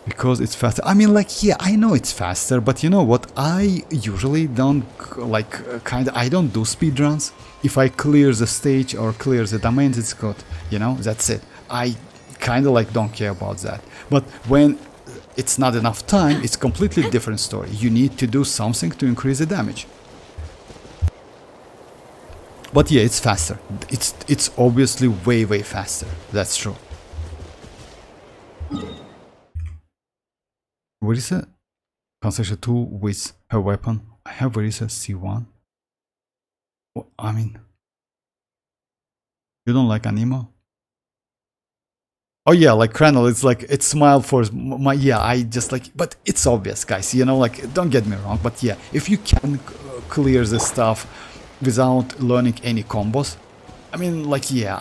Because it's faster. I mean, like, yeah, I know it's faster, but you know what? I usually don't, like, I don't do speedruns. If I clear the stage or clear the domains, it's good, you know, that's it. I kind of like don't care about that. But when it's not enough time, it's completely different story. You need to do something to increase the damage. But yeah, it's faster. It's obviously way faster. That's true. Varesa Concession 2 with her weapon. I have Varesa C1. Well, I mean, you don't like Anemo? Oh yeah, like Kranel, it's like, it's smiled for my, yeah, I just like, but it's obvious, guys, you know, like, don't get me wrong, but yeah, if you can clear this stuff without learning any combos, I mean, like, yeah,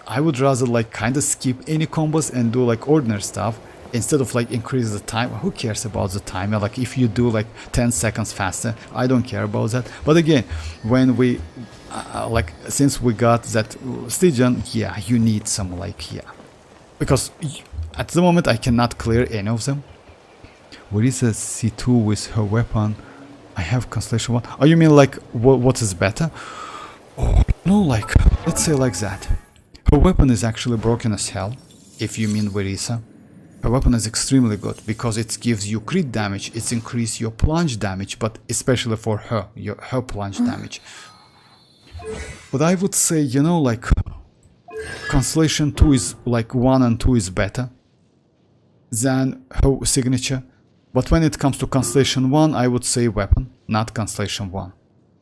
I would rather like kind of skip any combos and do like ordinary stuff instead of like increase the time. Who cares about the time? Like, if you do like 10 seconds faster, I don't care about that. But again, when we like, since we got that Stygian, yeah, you need some, like, yeah, because at the moment I cannot clear any of them. What is a C2 with her weapon? I have Constellation 1. Oh, you mean like what is better? Oh no, like, let's say like that. Her weapon is actually broken as hell. if you mean Varesa. Her weapon is extremely good because it gives you crit damage, it's increase your plunge damage, but especially for her, her plunge damage. But I would say, you know, like Constellation 2 is like 1 and 2 is better than her signature. But when it comes to Constellation 1, I would say weapon, not Constellation 1.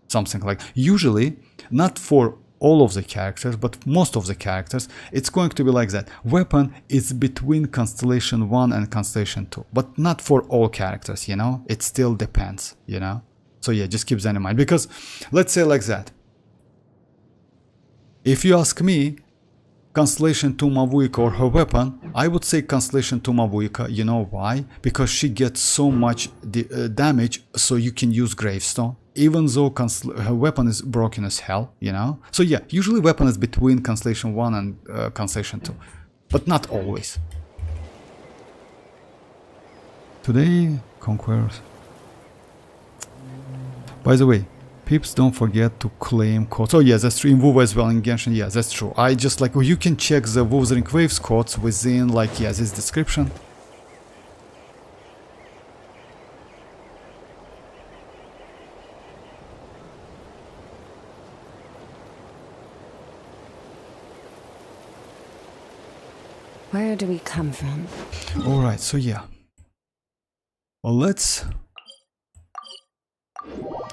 Something like, usually, not for all of the characters, but most of the characters, it's going to be like that. Weapon is between Constellation 1 and Constellation 2, but not for all characters, you know? It still depends, you know? So yeah, just keep that in mind, because let's say like that. If you ask me, Constellation 2 mavuika or her weapon, I would say Constellation 2 mavuika. You know why? Because she gets so much damage, so you can use Gravestone, even though her weapon is broken as hell, you know? So yeah, usually weapon is between Constellation 1 and Constellation 2, but not always. Today, Conquerors. By the way, peeps, don't forget to claim codes. Oh yeah, that's true. In WoW as well, in Genshin, yeah, that's true. I just like, you can check the Wuthering Waves codes within, like, yeah, this description. Where do we come from? Alright, so yeah. Well, let's...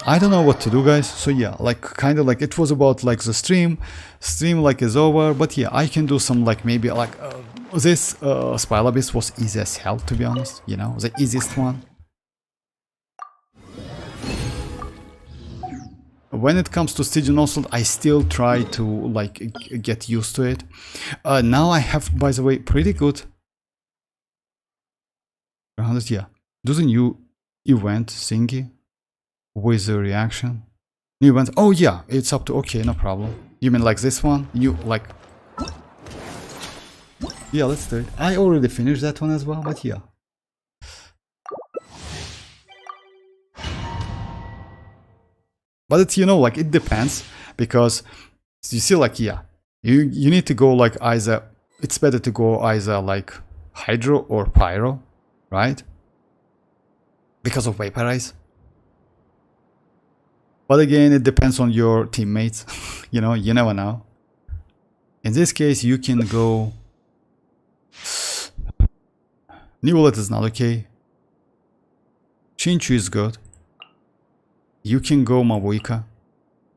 I don't know what to do, guys. So yeah, like kind of like it was about like the stream like is over, but yeah, I can do some like maybe like this Spile Abyss was easy as hell, to be honest, you know, the easiest one. When it comes to Stygian Onslaught, I still try to like get used to it. Now I have, by the way, pretty good. Yeah, do the new event thingy with the reaction. New event. Oh yeah, it's up to, okay, no problem. You mean like this one? You like... Yeah, let's do it. I already finished that one as well, but yeah. But it's, you know, like it depends, because you see, like, yeah, you need to go like either, it's better to go either like Hydro or Pyro, right? Because of Vaporize. But again, it depends on your teammates. You know, you never know. In this case, you can go... Nivolet is not okay. Chinchu is good. You can go Mavuika.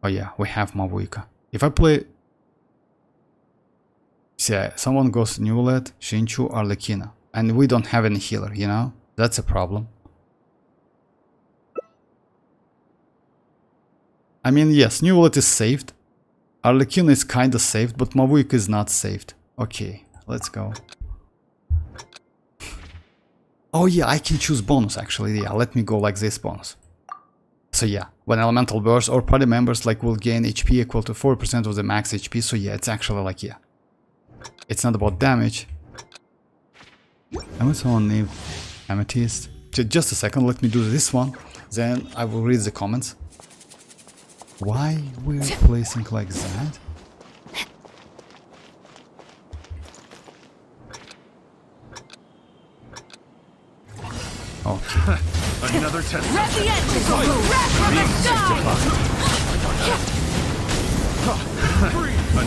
Oh yeah, we have Mavuika. If I play... See, someone goes Nivolet, Chinchu, Arlecchina. And we don't have any healer, you know? That's a problem. I mean, yes, Nivolet is saved. Arlecchina is kinda saved, but Mavuika is not saved. Okay, let's go. Oh yeah, I can choose bonus actually. Yeah, let me go like this bonus. So yeah, when elemental burst or party members like will gain HP equal to 4% of the max HP. So yeah, it's actually like, yeah, it's not about damage. I would someone name Amethyst. Just a second, let me do this one. Then I will read the comments. Why we're placing like that? Okay. Another test. Wrap the engine! Wrap from the sky!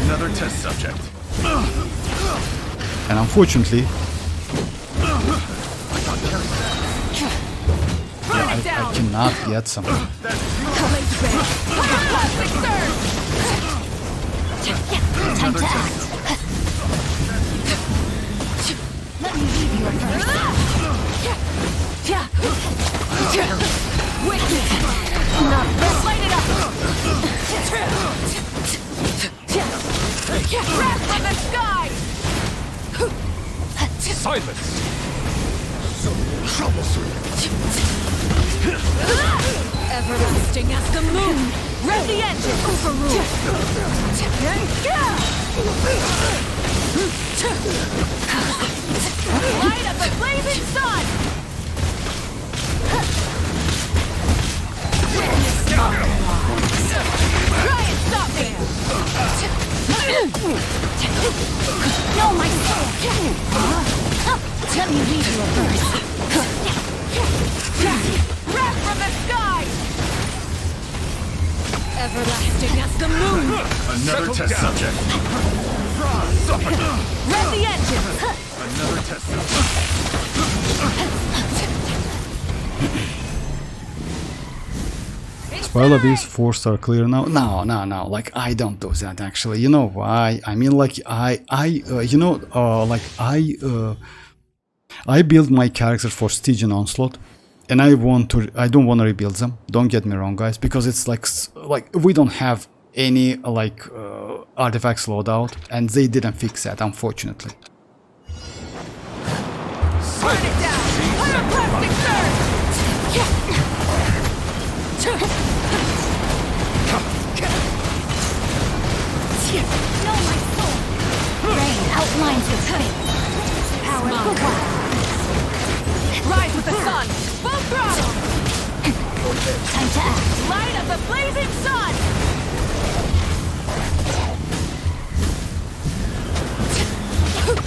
Another test subject. And unfortunately, I cannot get some. Another test. Let me leave you first. Wicked! Not this. Light it up! Wrap from the sky! Silence! Everlasting as the moon! Wrap the engine! Overrule! Light up the blazing sun! Try and stop me! No, my soul! Another test subject. Rev the engine! Another test subject. While of these 4-star clear now. No. Like I don't do that actually. You know why? I mean, like I build my characters for Siege and Onslaught, and I don't want to rebuild them. Don't get me wrong, guys, because it's like we don't have any artifacts loadout, and they didn't fix that, unfortunately. Burn it down! Pyroclastic surge! Know my soul. Rain outlines your fate. Power of the wild. Rise with the sun! Full throttle! Time to act. Light of the blazing sun!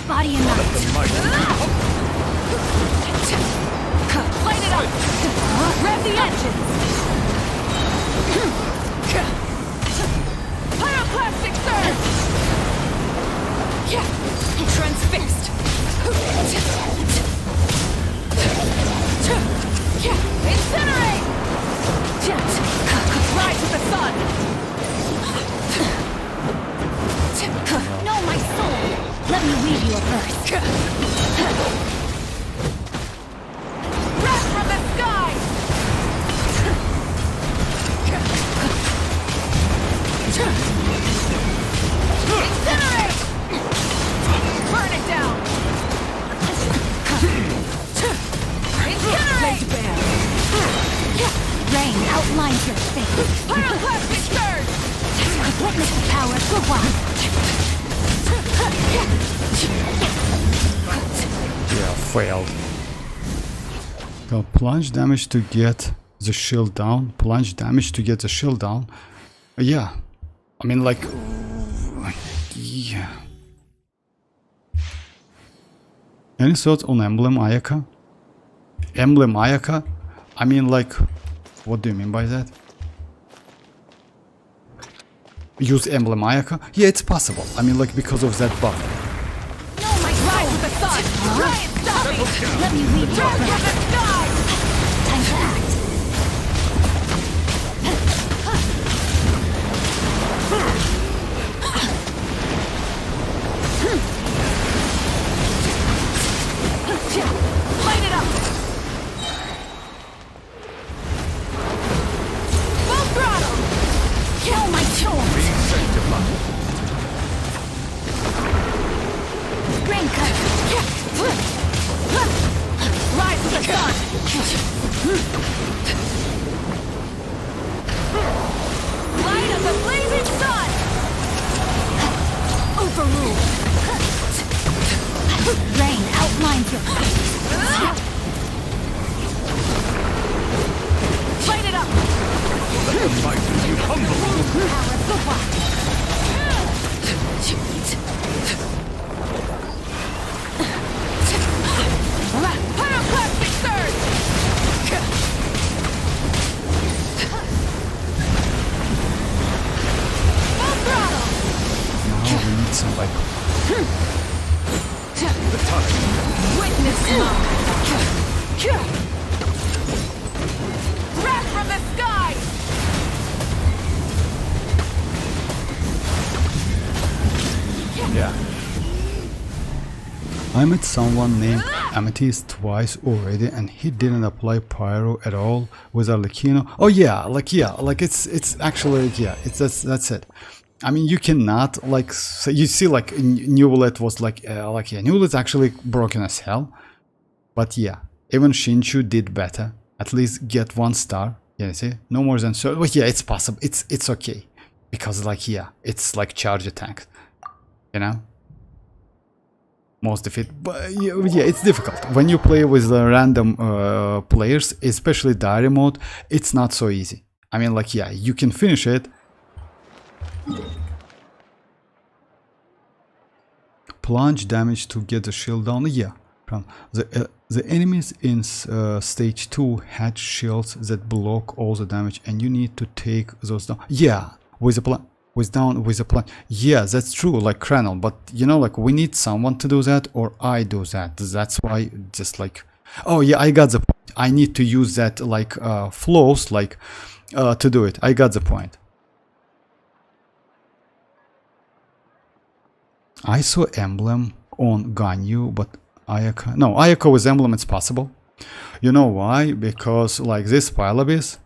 Body and mind. Light it up! Rev the engines! Pyroclastic surge! Transfixed! Incinerate! Rise with the sun! Know my soul. Let me read you a verse. Wrath from the sky! Incinerate! Burn it down! Incinerate! Rain outlines your fate. Pyroclastic surge! Witness the power of the wild. Yeah, failed. So plunge damage to get the shield down. Plunge damage to get the shield down. Yeah, I mean, like, yeah. Any thoughts on Emblem Ayaka? Emblem Ayaka? I mean, like, what do you mean by that? Use Emblem Ayaka? Yeah, it's possible. I mean, like, because of that buff. Know my Rise with soul. the sun! Try and stop me! Let me read you a Turn from verse. the sky! Time to act. Light it up! Full throttle! Kill my tools. Being sanctified. Rain cut. Rise with the sun! Light of the blazing sun! Overruled. Rain outlines your fate. Light it up! Let the might of you humble. Power of the wild. Pyroclastic surge! Full throttle! Now we need some, like, Witness mode! Wrath from the sky! yeah. I met someone named Amethyst twice already, and he didn't apply pyro at all with Arlecchino. Oh yeah, like it's actually, yeah, it's that's it. I mean, you cannot, like, so you see, like, Nuvolet was like yeah, Nuvolet's actually broken as hell, but yeah, even Shinchu did better. At least get 1 star. Yeah, see, no more than so. But yeah, it's possible. It's okay because, like, yeah, it's like charge attack, you know. Most of it, but yeah, it's difficult when you play with random players, especially diary mode. It's not so easy. I mean, like, yeah, you can finish it. Plunge damage to get the shield down. Yeah, the enemies in stage 2 had shields that block all the damage, and you need to take those down. Yeah, with the with a plan. Yeah, that's true, like Kranel, but you know, like we need someone to do that, or I do that. That's why just like, oh yeah, I got the point. I need to use that like flows like to do it. I got the point. I saw emblem on Ganyu, but Ayaka, no, Ayaka with emblem, it's possible. You know why? Because like this pile abyss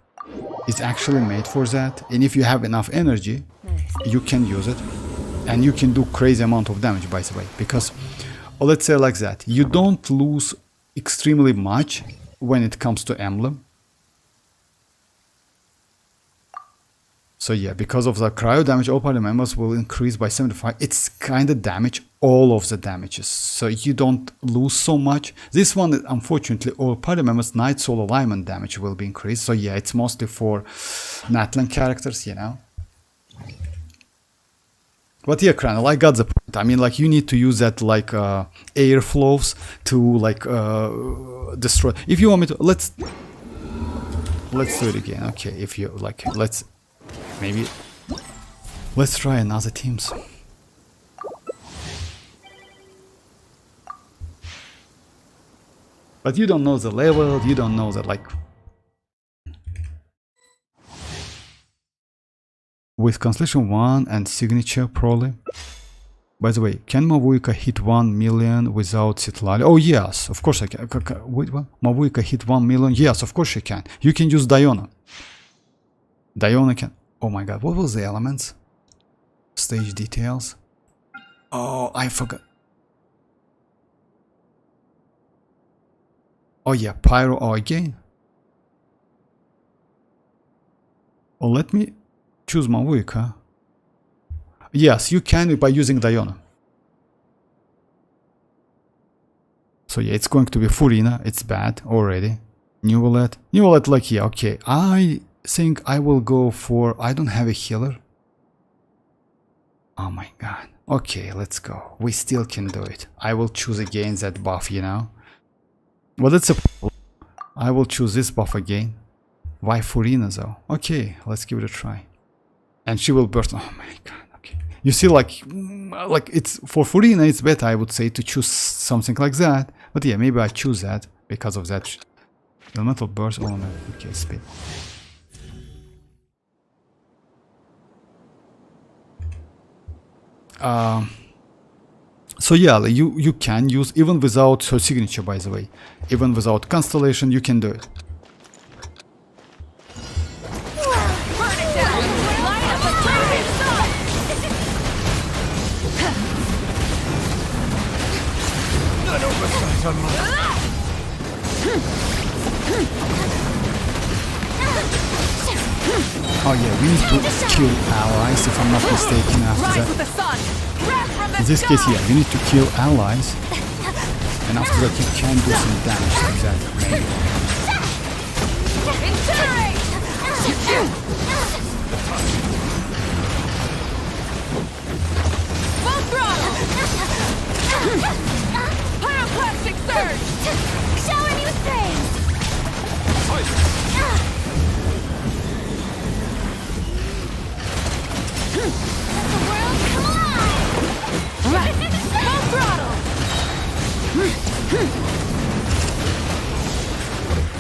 is actually made for that, and if you have enough energy, you can use it, and you can do crazy amount of damage, by the way, because let's say like that, you don't lose extremely much when it comes to emblem. So yeah, because of the cryo damage, all party members will increase by 75. It's kind of damage all of the damages, so you don't lose so much. This one, unfortunately, all party members night soul alignment damage will be increased. So yeah, it's mostly for natlan characters, you know. But yeah, Kranel, I got the point. I mean, like you need to use that like air flows to like destroy. If you want me to, let's do it again. Okay, if you like, let's try another teams. But you don't know the level, you don't know that like with Constellation 1 and signature probably. By the way, can Mavuika hit 1 million without citlali? Oh yes, of course I can. Wait, what? Mavuika hit 1 million? Yes, of course she can. You can use Diona. Diona can. Oh my god, what was the elements? Stage details. Oh, I forgot. Oh yeah, pyro. Oh, again. Oh, let me choose Mavuika. Yes, you can by using Diona. So yeah, it's going to be Furina. It's bad already. New wallet. Like yeah, okay. I think I will go for. I don't have a healer. Oh my god. Okay, let's go. We still can do it. I will choose again that buff, you know. Well, that's a. I will choose this buff again. Why Furina though? Okay, let's give it a try. And she will burst. Oh my god. Okay. You see, like it's for Furina, it's better, I would say, to choose something like that. But yeah, maybe I choose that because of that. Elemental burst. Oh no. Okay, speed. So yeah, you can use even without her signature, by the way, even without constellation, you can do it. Oh yeah, we need to kill allies, if I'm not mistaken, after that. In this case, yeah, you need to kill allies, and after that you can do some damage like that, maybe. Full throttle! Pyroclastic surge! Showing you things! Let the world come alive! Right! Full throttle!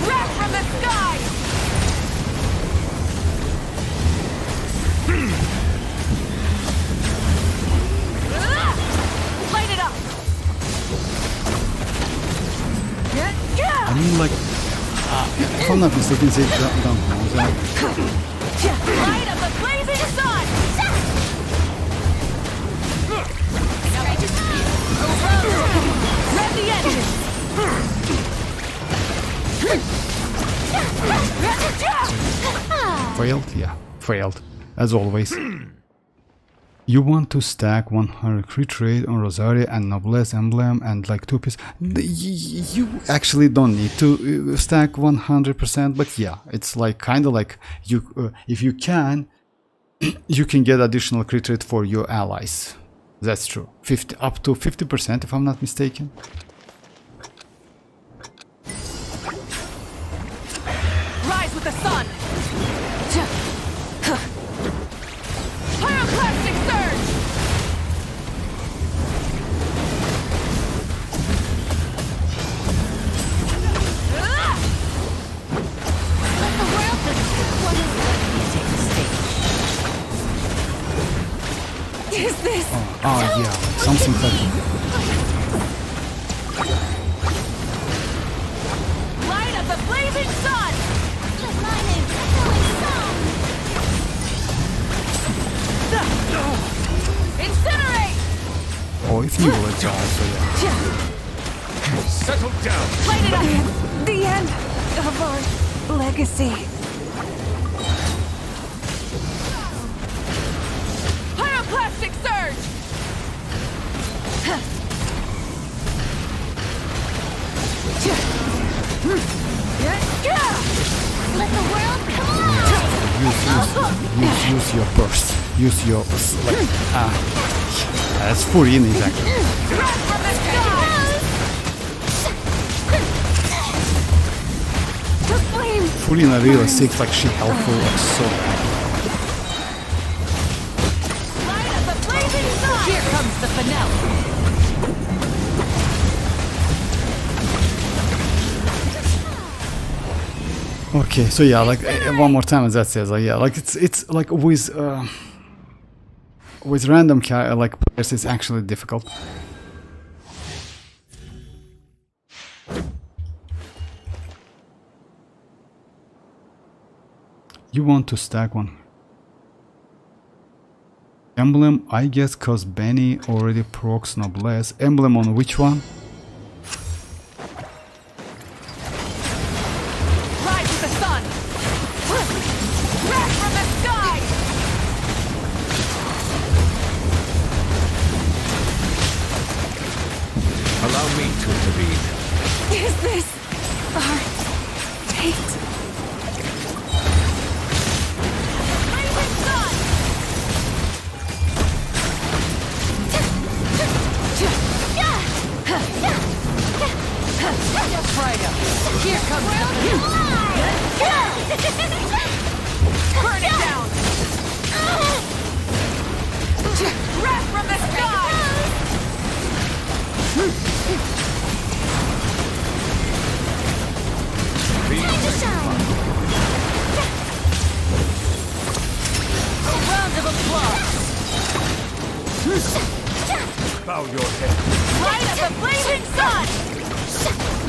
Wrath from the sky! Light it up! I mean, like, if I'm not mistaken, they don't know that. Light up the blazing sun! Rev the engine! Failed? Yeah, failed. As always. You want to stack 100 crit rate on Rosaria and Noblesse emblem and like 2 pieces. You actually don't need to stack 100%, but yeah, it's like kind of like you, if you can, you can get additional crit rate for your allies. That's true. 50 up to 50%, if I'm not mistaken. Rise with the sun! Pyroclastic Oh yeah, something like that. Light of the blazing sun! The lightning echoing song. Incinerate! Oh, if you will try, so yeah. Settle down. Light it up! The end of our legacy. Pyroclastic surge! Let the world collide. Use your burst. Use your like that's Furion exactly. Drop from the sky! The flame! Furion are really sick, like she helpful, like so bad. Light of the blazing sun! Here comes the finale! Okay, so yeah, like one more time, as that says, like yeah, like it's like with random like players, it's actually difficult. You want to stack one emblem, I guess, cause Benny already procs noblesse. Emblem on which one? Rise to the sun! Wrath from the sky! Allow me to intervene. Is this our fate? Blazing sun! Freya! Here comes the burn it down! Wrath from the sky! Time to shine. A round of applause! Bow your head. Light of the blazing sun!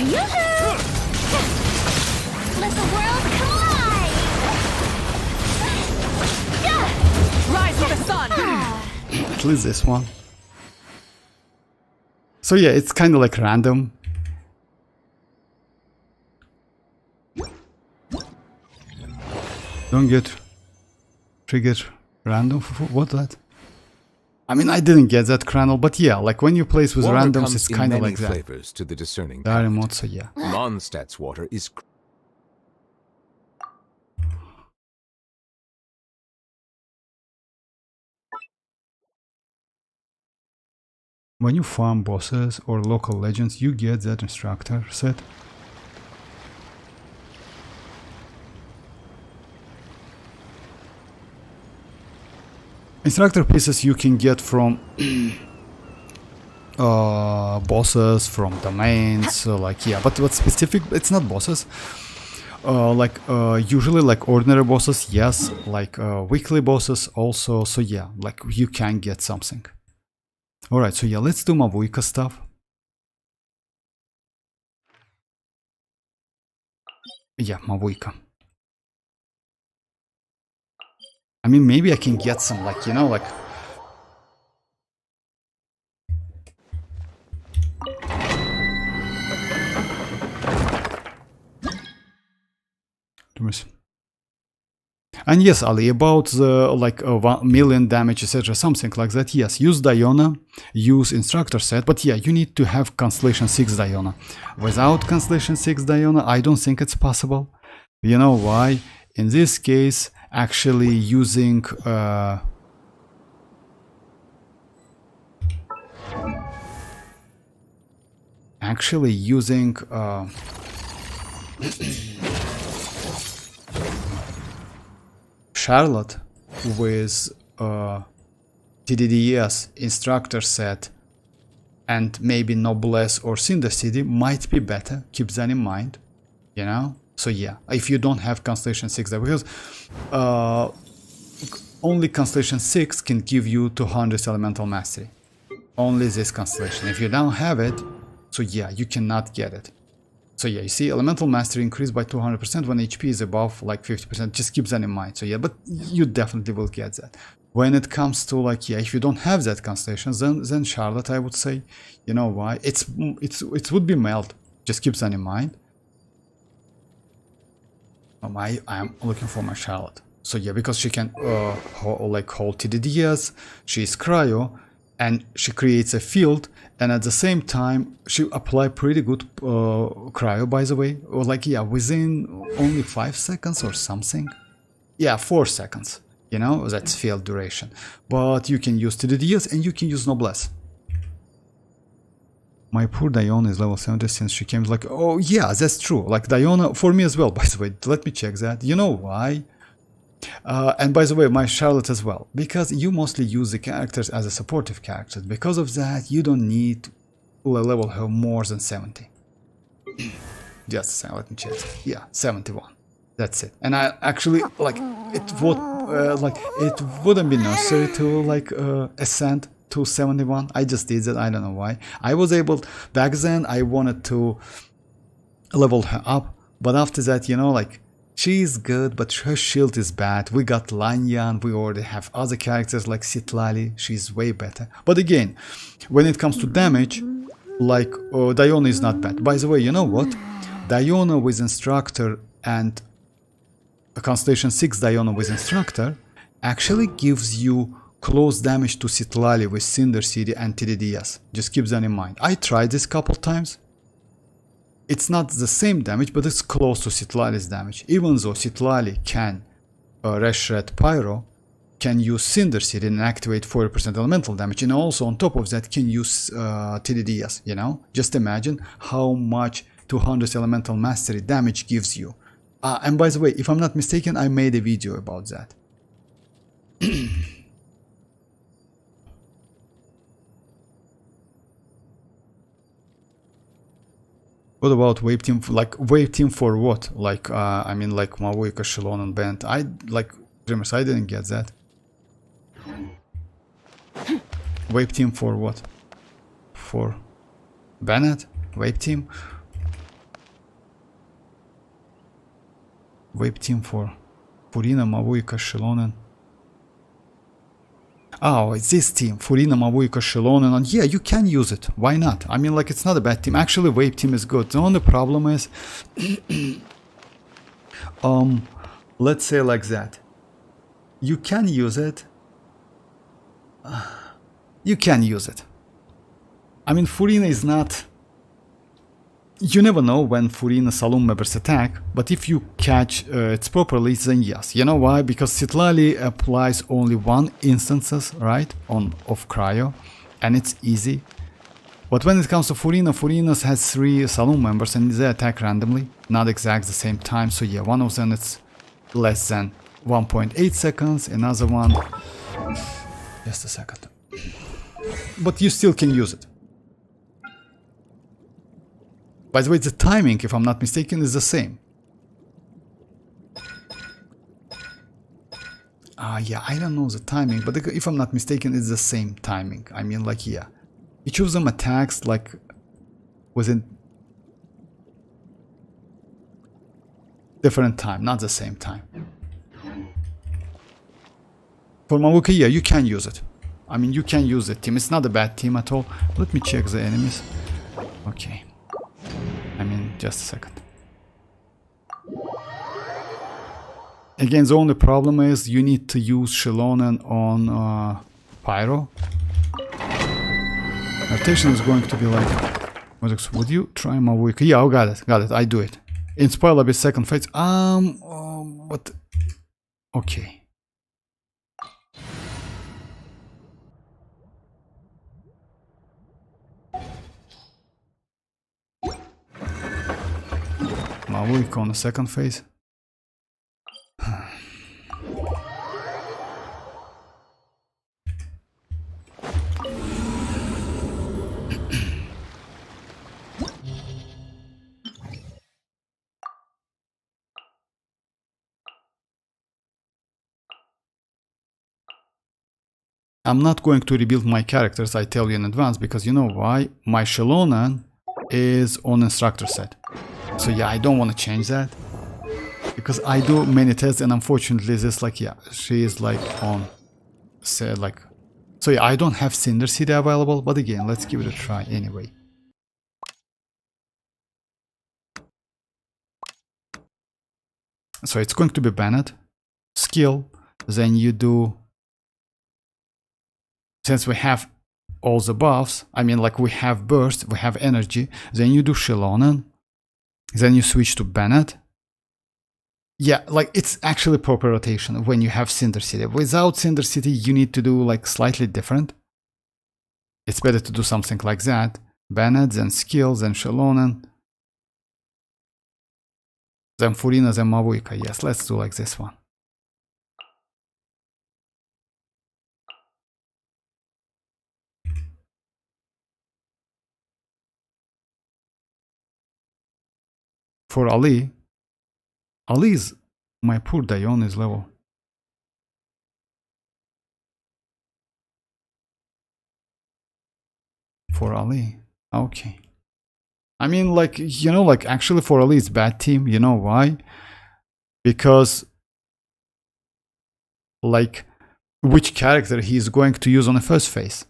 Yoo-hoo! Let the world collide. Rise to the sun! At least this one. So yeah, it's kind of like random. Don't get triggered random. What's that? I mean, I didn't get that kernel, but yeah, like when you play with Water randoms, comes it's in kind of many like that. flavors to the discerning. Very much so, yeah. Non-stats water is When you farm bosses or local legends, you get that instructor set. Instructor pieces you can get from bosses, from domains, so like yeah, but what's specific, it's not bosses. Usually like ordinary bosses, yes, like weekly bosses also, so yeah, like you can get something. Alright, so yeah, let's do mavuika stuff. Yeah, mavuika. I mean, maybe I can get some, like, you know, like... And yes, Ali, about the, like, 1 million damage, etc., something like that, yes, use Diona, use Instructor set, but yeah, you need to have Constellation 6 Diona. Without Constellation 6 Diona, I don't think it's possible. You know why? In this case, actually using Charlotte with TDDS instructor set and maybe Noblesse or Cinder City might be better. Keep that in mind, you know. So yeah, if you don't have Constellation 6 there, because only Constellation 6 can give you 200 elemental mastery. Only this constellation. If you don't have it, so yeah, you cannot get it. So yeah, you see, elemental mastery increased by 200% when HP is above like 50%. Just keep that in mind. So yeah, but you definitely will get that. When it comes to like, yeah, if you don't have that constellation, then Charlotte, I would say, you know why? It would be meld. Just keep that in mind. I'm looking for my Charlotte. So yeah, because she can hold TDDs, she's cryo, and she creates a field, and at the same time she apply pretty good cryo, by the way, or like, yeah, within only 5 seconds or something. Yeah, 4 seconds, you know, that's field duration. But you can use TDDs and you can use Noblesse. My poor Diona is level 70 since she came. Like, oh yeah, that's true. Like Diona, for me as well, by the way. Let me check that. You know why? And by the way, my Charlotte as well. Because you mostly use the characters as a supportive characters. Because of that, you don't need to level her more than 70. Just a second, let me check. Yeah, 71. That's it. And I actually, like, it wouldn't be necessary to, like, ascend to 71. I just did that. I don't know why. I was able, back then I wanted to level her up, but after that, you know, like, she's good, but her shield is bad. We got Lanyan, we already have other characters like Citlali, she's way better. But again, when it comes to damage, like, Diona is not bad. By the way, you know what? Diona with Instructor and a Constellation 6 Diona with Instructor actually gives you close damage to Citlali with Cinder City and TDDS. Just keep that in mind. I tried this couple times. It's not the same damage, but it's close to Citlali's damage. Even though Citlali can Reshred Pyro, can use Cinder City and activate 40% elemental damage, and also on top of that can use TDDS, you know? Just imagine how much 200 elemental mastery damage gives you. And by the way, if I'm not mistaken, I made a video about that. What about wave team? Like, wave team for what? Like, I mean, like Mavuika, xilonen, band. I like Dreamers. I didn't get that. Wave team for what? For Bennett? Wave team? Wave team for Furina, Mavuika, xilonen. Oh, it's this team, Furina, Mavuika, xilonen, and yeah, you can use it. Why not? I mean, like, it's not a bad team. Actually, wave team is good. The only problem is, let's say like that. You can use it. You can use it. I mean, Furina is not... You never know when Furina Saloon members attack, but if you catch it properly, then yes. You know why? Because Citlali applies only one instances, right, of cryo, and it's easy. But when it comes to Furina, Furina has 3 Saloon members and they attack randomly, not exact the same time. So yeah, one of them it's less than 1.8 seconds, another one... Just a second. But you still can use it. By the way, the timing, if I'm not mistaken, is the same. Yeah, I don't know the timing, but if I'm not mistaken, it's the same timing. I mean, like, yeah. Each of them attacks, like, within different time, not the same time. For Mavuika, yeah, you can use it. I mean, you can use the team. It's not a bad team at all. Let me check the enemies. Okay. I mean, just a second. Again, the only problem is you need to use xilonen on Pyro. Rotation is going to be like... Would you try Mavuika? Yeah, got it, I do it. Inspire a bit second phase. But... Okay. Mavuika on the second phase. I'm not going to rebuild my characters, I tell you in advance, because you know why? My xilonen is on instructor set. So yeah, I don't want to change that. Because I do many tests and unfortunately this like, yeah, she is like on, say like, so yeah, I don't have Cinder City available, but again, let's give it a try anyway. So it's going to be Bennett, skill, then you do, since we have all the buffs, I mean like we have burst, we have energy, then you do xilonen, then you switch to Bennett. Yeah, like it's actually proper rotation when you have Cinder City. Without Cinder City, you need to do like slightly different. It's better to do something like that. Bennett, then skill, then xilonen, then Furina, then mavuika. Yes, let's do like this one. For Ali is my poor Dion is level. For Ali, okay. I mean, like, you know, like actually for Ali it's bad team. You know why? Because like which character he is going to use on the first phase.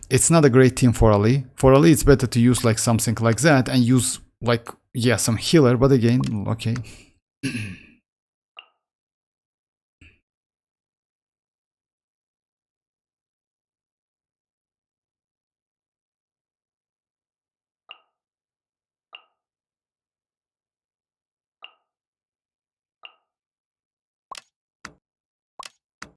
It's not a great team for Ali. For Ali it's better to use like something like that and use like, yeah, some healer, but again, okay.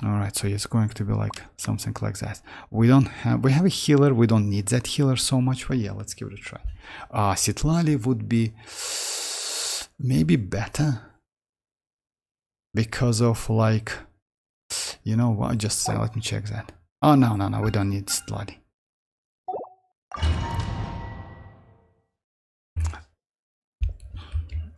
Alright, so it's going to be like something like that. We have a healer, we don't need that healer so much, but yeah, let's give it a try. Citlali would be maybe better because of like, you know what, just let me check that. Oh no, we don't need Citlali.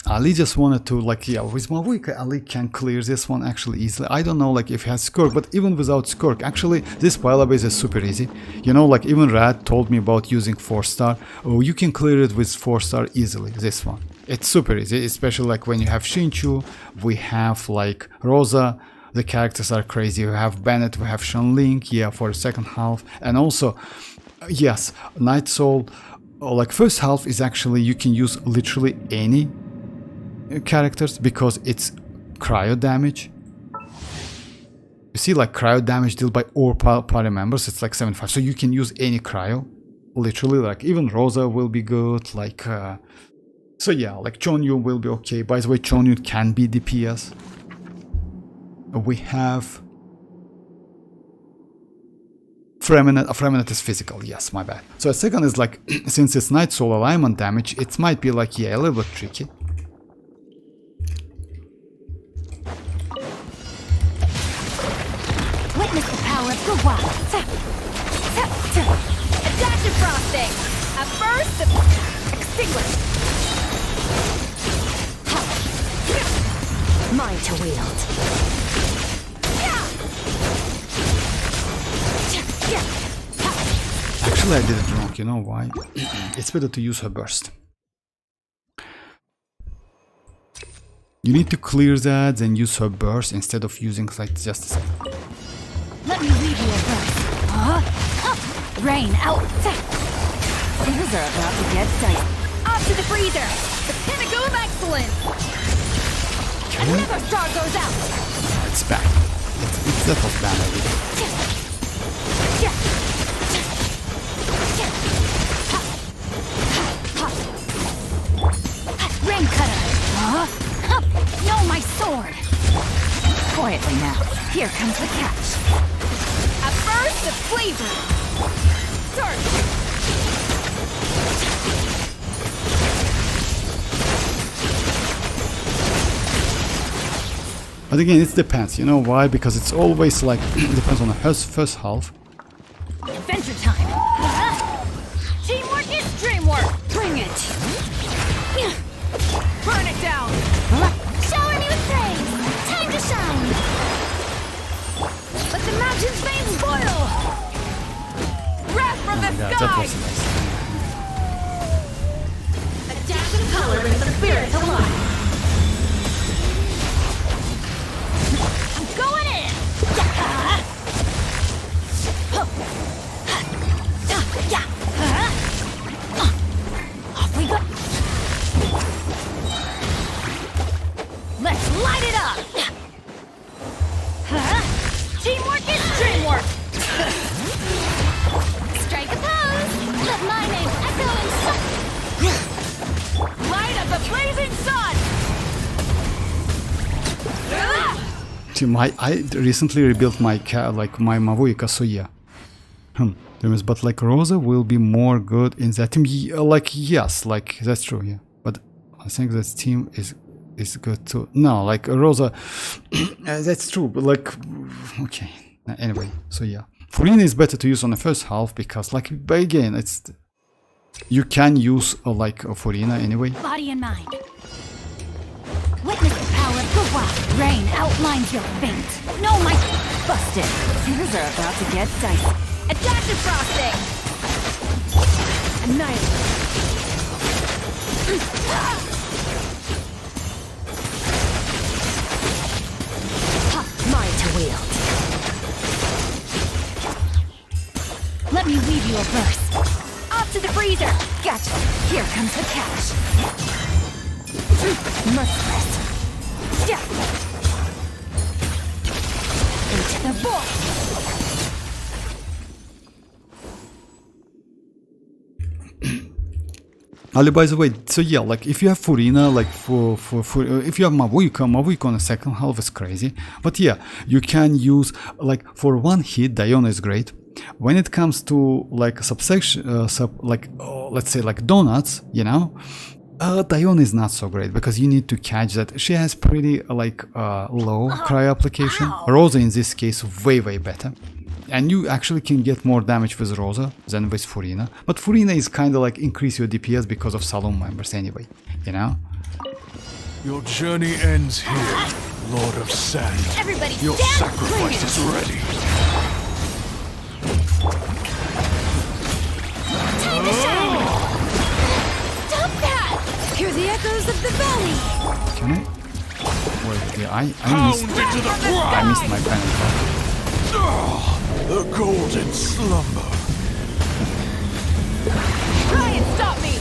Ali just wanted to like, yeah, with mavuika Ali can clear this one actually easily. I don't know like if he has skirk, but even without skirk, actually this pile base is super easy. You know, like even Rad told me about using 4-star. Oh, you can clear it with 4-star easily, this one. It's super easy, especially like when you have Shinchu, we have like Rosa, the characters are crazy. We have Bennett, we have Shanling, yeah, for the second half. And also, yes, Night Soul, like first half is actually, you can use literally any characters because it's cryo damage. You see, like cryo damage dealt by all party members, it's like 75, so you can use any cryo, literally, like even Rosa will be good, like so yeah, like Chonyu will be okay. By the way, Chonyu can be DPS. We have Freminate is physical, yes, my bad. So a second is like, since it's Night Soul alignment damage, it might be like, yeah, a little bit tricky. Witness the power of the wild. A dash of frosting. A burst of extinguish. Mine to wield. Actually, I did it wrong, you know why? It's better to use her burst. You need to clear that, then use her burst instead of using like just a second. Let me read you a verse. Rain out. Things are about to get dicey. Up to the freezer. The pinnacle of excellence. Another star goes out. It's bad. That was bad idea. Rain cutter. No, my sword. Quietly now. Here comes the catch. A burst of flavor. Surge. But again, it depends. You know why? Because it's always like depends on the first half. Adventure time. Teamwork is dreamwork. Bring it. Burn it down. Shower me with praise. Time to shine. Let the mountain's veins boil. spirit alive. I'm going in. Off we go. Let's light it up. Teamwork is dreamwork. Strike a pose. Let my name echo in light of the blazing sun. I recently rebuilt my my mavuika, so yeah. But like Rosa will be more good in that team. Like yes, like that's true, yeah. But I think that team is good too. No, like Rosa, that's true. But like, okay. Anyway, so yeah, Furina is better to use on the first half because, like, but again, it's you can use like a Furina anyway. Body and mind. Witness the power of the wild. Rain outlines your fate. No, my Busted. Things are about to get dicey. Adaptive frosting. Annihilate. Mine to wield. let me leave you a verse. Off to the freezer. Gotcha. Here comes the catch. Merciless. Yeah. Into the void. Ali, by the way, so yeah, like if you have Furina, like if you have Mavuika on the second half is crazy. But yeah, you can use like for one hit, Diona is great. When it comes to like subsection, let's say like donuts, you know, Diona is not so great because you need to catch that. She has pretty low cryo application. Rosa in this case way better. And you actually can get more damage with Rosa than with Furina. But Furina is kind of like increase your DPS because of Salon members anyway, you know? Your journey ends here, Lord of Sand. Everybody Your stand sacrifice is ready. Time to shine! Stop that! Hear the echoes of the valley! Can I? Wait, yeah, I missed my penalty. The golden slumber. Try and stop me!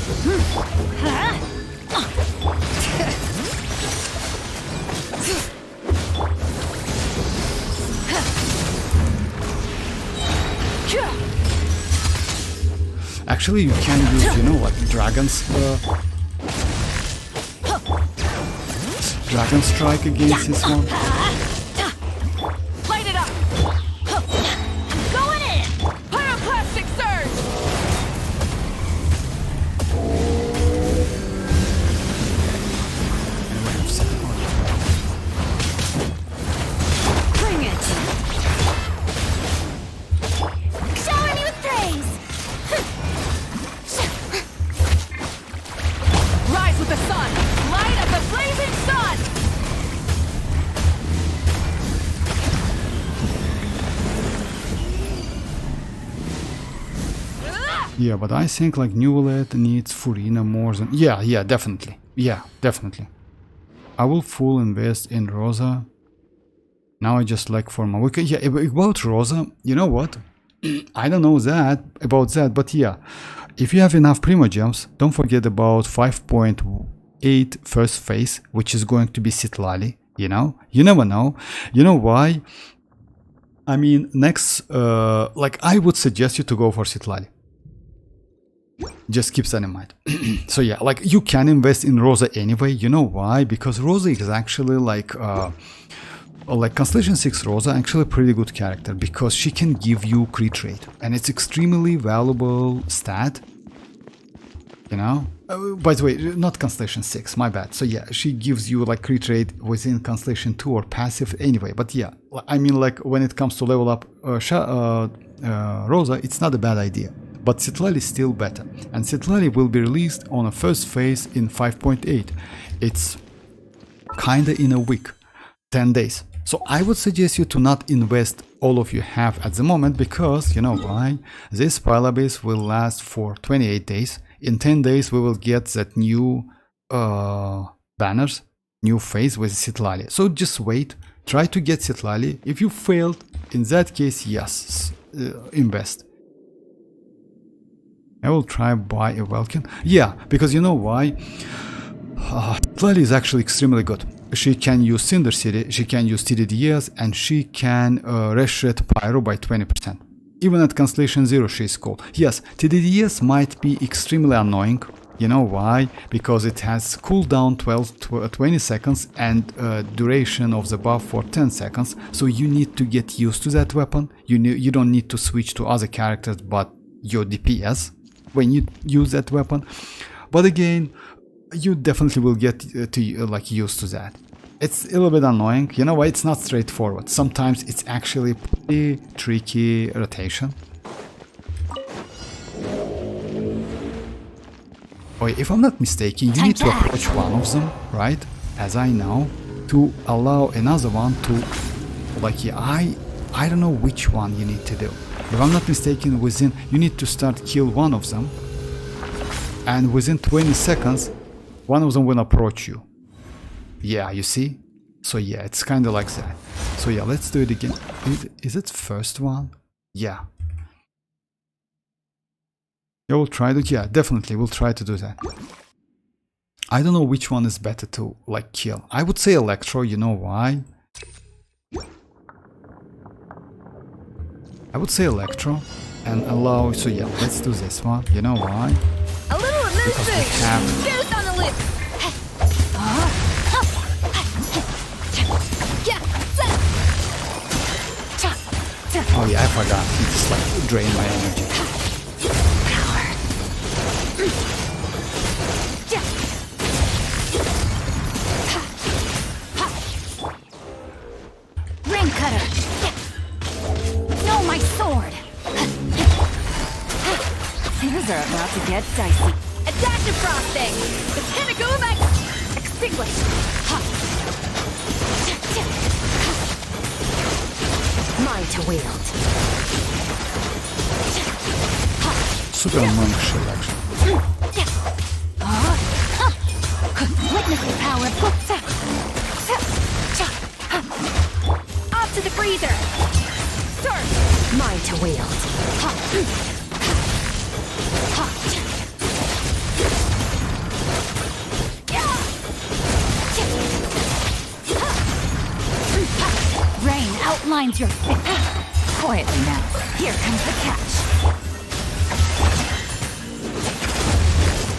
Actually, you can use, you know, like Dragon Strike against this one. Light it up! Going in! Pyroclastic surge! Bring it. Shower me with praise! Rise with the sun! Light of the blazing sun! Yeah, but I think like Newlet needs Furina more than... Yeah, definitely. Yeah, definitely. I will full invest in Rosa. Now I just like for Mavuika. Yeah, about Rosa, you know what? I don't know about that, but yeah. If you have enough primogems, don't forget about 5.8 first phase, which is going to be citlali, you know? You never know. You know why? I mean, next, like I would suggest you to go for citlali. Just keep that in mind. So yeah, like you can invest in Rosa anyway. You know why? Because Rosa is actually like Constellation 6 Rosa, actually a pretty good character because she can give you crit rate and it's extremely valuable stat. You know? By the way, not Constellation 6, my bad. So yeah, she gives you like crit rate within Constellation 2 or passive anyway. But yeah, I mean like when it comes to level up Rosa, it's not a bad idea. But citlali is still better, and citlali will be released on a first phase in 5.8. It's kinda in a week, 10 days. So I would suggest you to not invest all of you have at the moment because, you know why? This pile base will last for 28 days. In 10 days we will get that new banners, new phase with citlali. So just wait, try to get citlali. If you failed, in that case, yes, invest. I will try buy a Welkin. Yeah, because you know why? Citlali is actually extremely good. She can use Cinder City, she can use TDDS, and she can reset Pyro by 20%. Even at Constellation 0 she is cool. Yes, TDDS might be extremely annoying. You know why? Because it has cooldown 20 seconds and duration of the buff for 10 seconds. So you need to get used to that weapon. You don't need to switch to other characters but your DPS when you use that weapon. But again, you definitely will get to like used to that. It's a little bit annoying. You know why? It's not straightforward. Sometimes it's actually pretty tricky rotation. Oh, if I'm not mistaken, you need to approach one of them, right? As I know, to allow another one to, like, yeah, I don't know which one you need to do. If I'm not mistaken, you need to start kill one of them, and within 20 seconds, one of them will approach you. Yeah, you see? So yeah, it's kind of like that. So yeah, let's do it again. Is it first one? Yeah. Yeah, we'll try to, yeah, definitely, we'll try to do that. I don't know which one is better to, like, kill. I would say Electro, you know why? I would say Electro and allow, so yeah, let's do this one. You know why? A little administration. Juice on the lips. Oh yeah, I forgot. He just like drained my energy. Ring cutter. No, my sword. Things are about to get dicey. Adaptive frosting. The Pinagoo extinguish. Mine to wield. Super monk shit, actually. Witness the power of Off to the freezer. Sir. Mine to wield. rain outlines your Quietly now. Here comes the catch.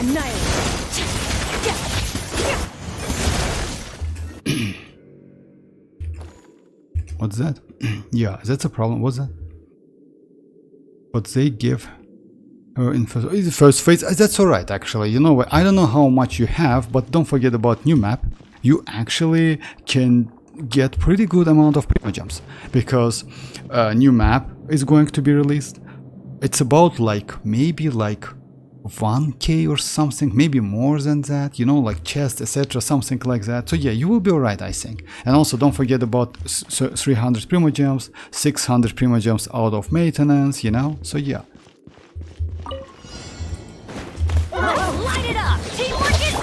Annihilate. What's that? Yeah, that's a problem. What's that? But they give her in first phase. That's alright, actually. You know what? I don't know how much you have, but don't forget about new map. You actually can get pretty good amount of primogems because new map is going to be released. It's about like maybe like 1k or something, maybe more than that, you know, like chest, etc., something like that. So yeah, you will be alright, I think. And also don't forget about 300 primogems, 600 primogems out of maintenance, you know. So yeah. Light it up. Teamwork is.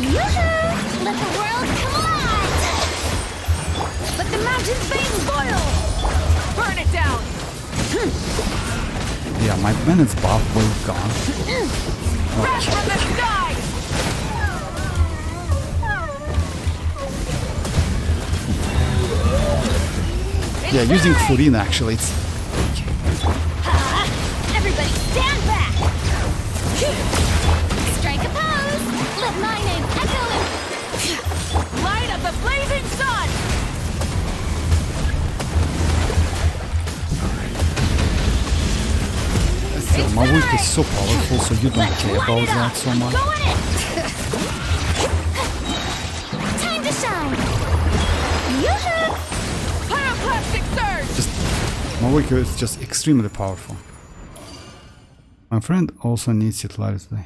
Yoo-hoo! Let the world come alive! Let the mountain's veins boil. Burn it down. Yeah, my minute's buff will gone. Breath from the sky. Yeah, using Furin actually, it's Everybody stand back! Strike a pose! Let my name echo in... Light up the blazing sun. still, mavuika is so powerful, so you don't care about that so much. Go in it! Time to shine! Yoo-hoo! Pyroclastic surge. Just mavuika is just extremely powerful. My friend also needs citlali today.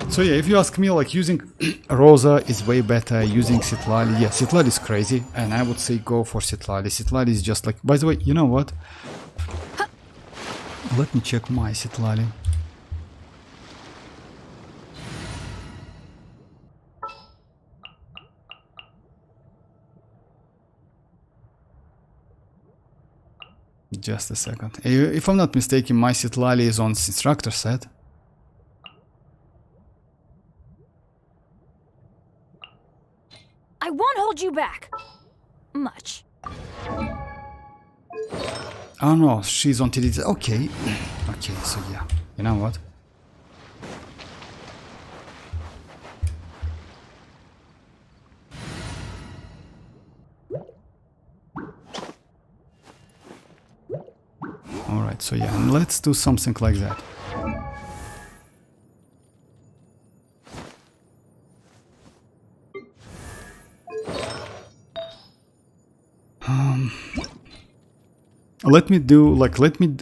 So yeah, if you ask me, like using Rosa is way better, using citlali, yeah, citlali is crazy, and I would say go for citlali. Citlali is just like, by the way, you know what? Let me check my citlali. Just a second. If I'm not mistaken, my citlali is on instructor set. I won't hold you back. Much. Oh no, she's on TDD. Okay. Okay, so yeah. You know what? Alright, so yeah, and let's do something like that. Let me do, like, let me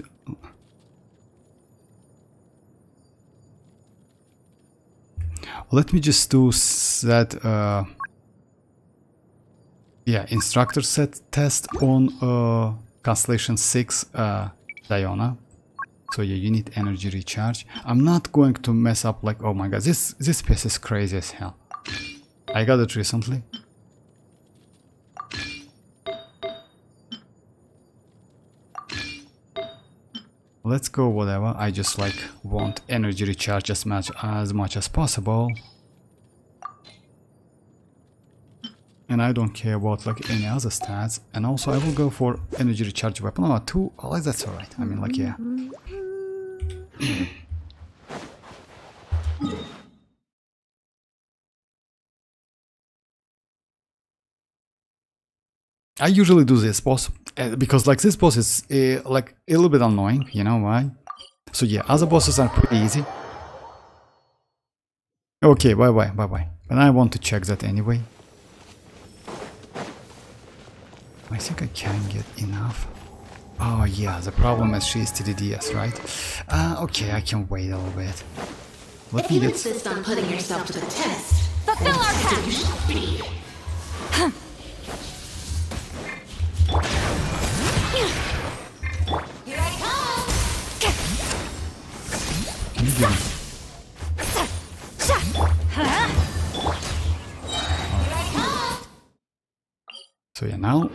just do that, yeah, instructor set test on Constellation 6 Diona. So yeah, you need energy recharge. I'm not going to mess up, like, oh my god, this piece is crazy as hell. I got it recently. Let's go whatever. I just like want energy recharge as much as possible. And I don't care about like any other stats. And also I will go for energy recharge weapon. Oh, 2. Oh, that's alright. I mean, like, yeah. I usually do this boss because like this boss is like a little bit annoying, you know why? So yeah, other bosses are pretty easy. Okay, bye bye. But I want to check that anyway. I think I can get enough. Oh yeah, the problem is she is TDDS, right? Okay, I can wait a little bit. If you insist on putting yourself to the test, Fulfill our pact! you shall be. Here I come! Can you give me? So yeah, now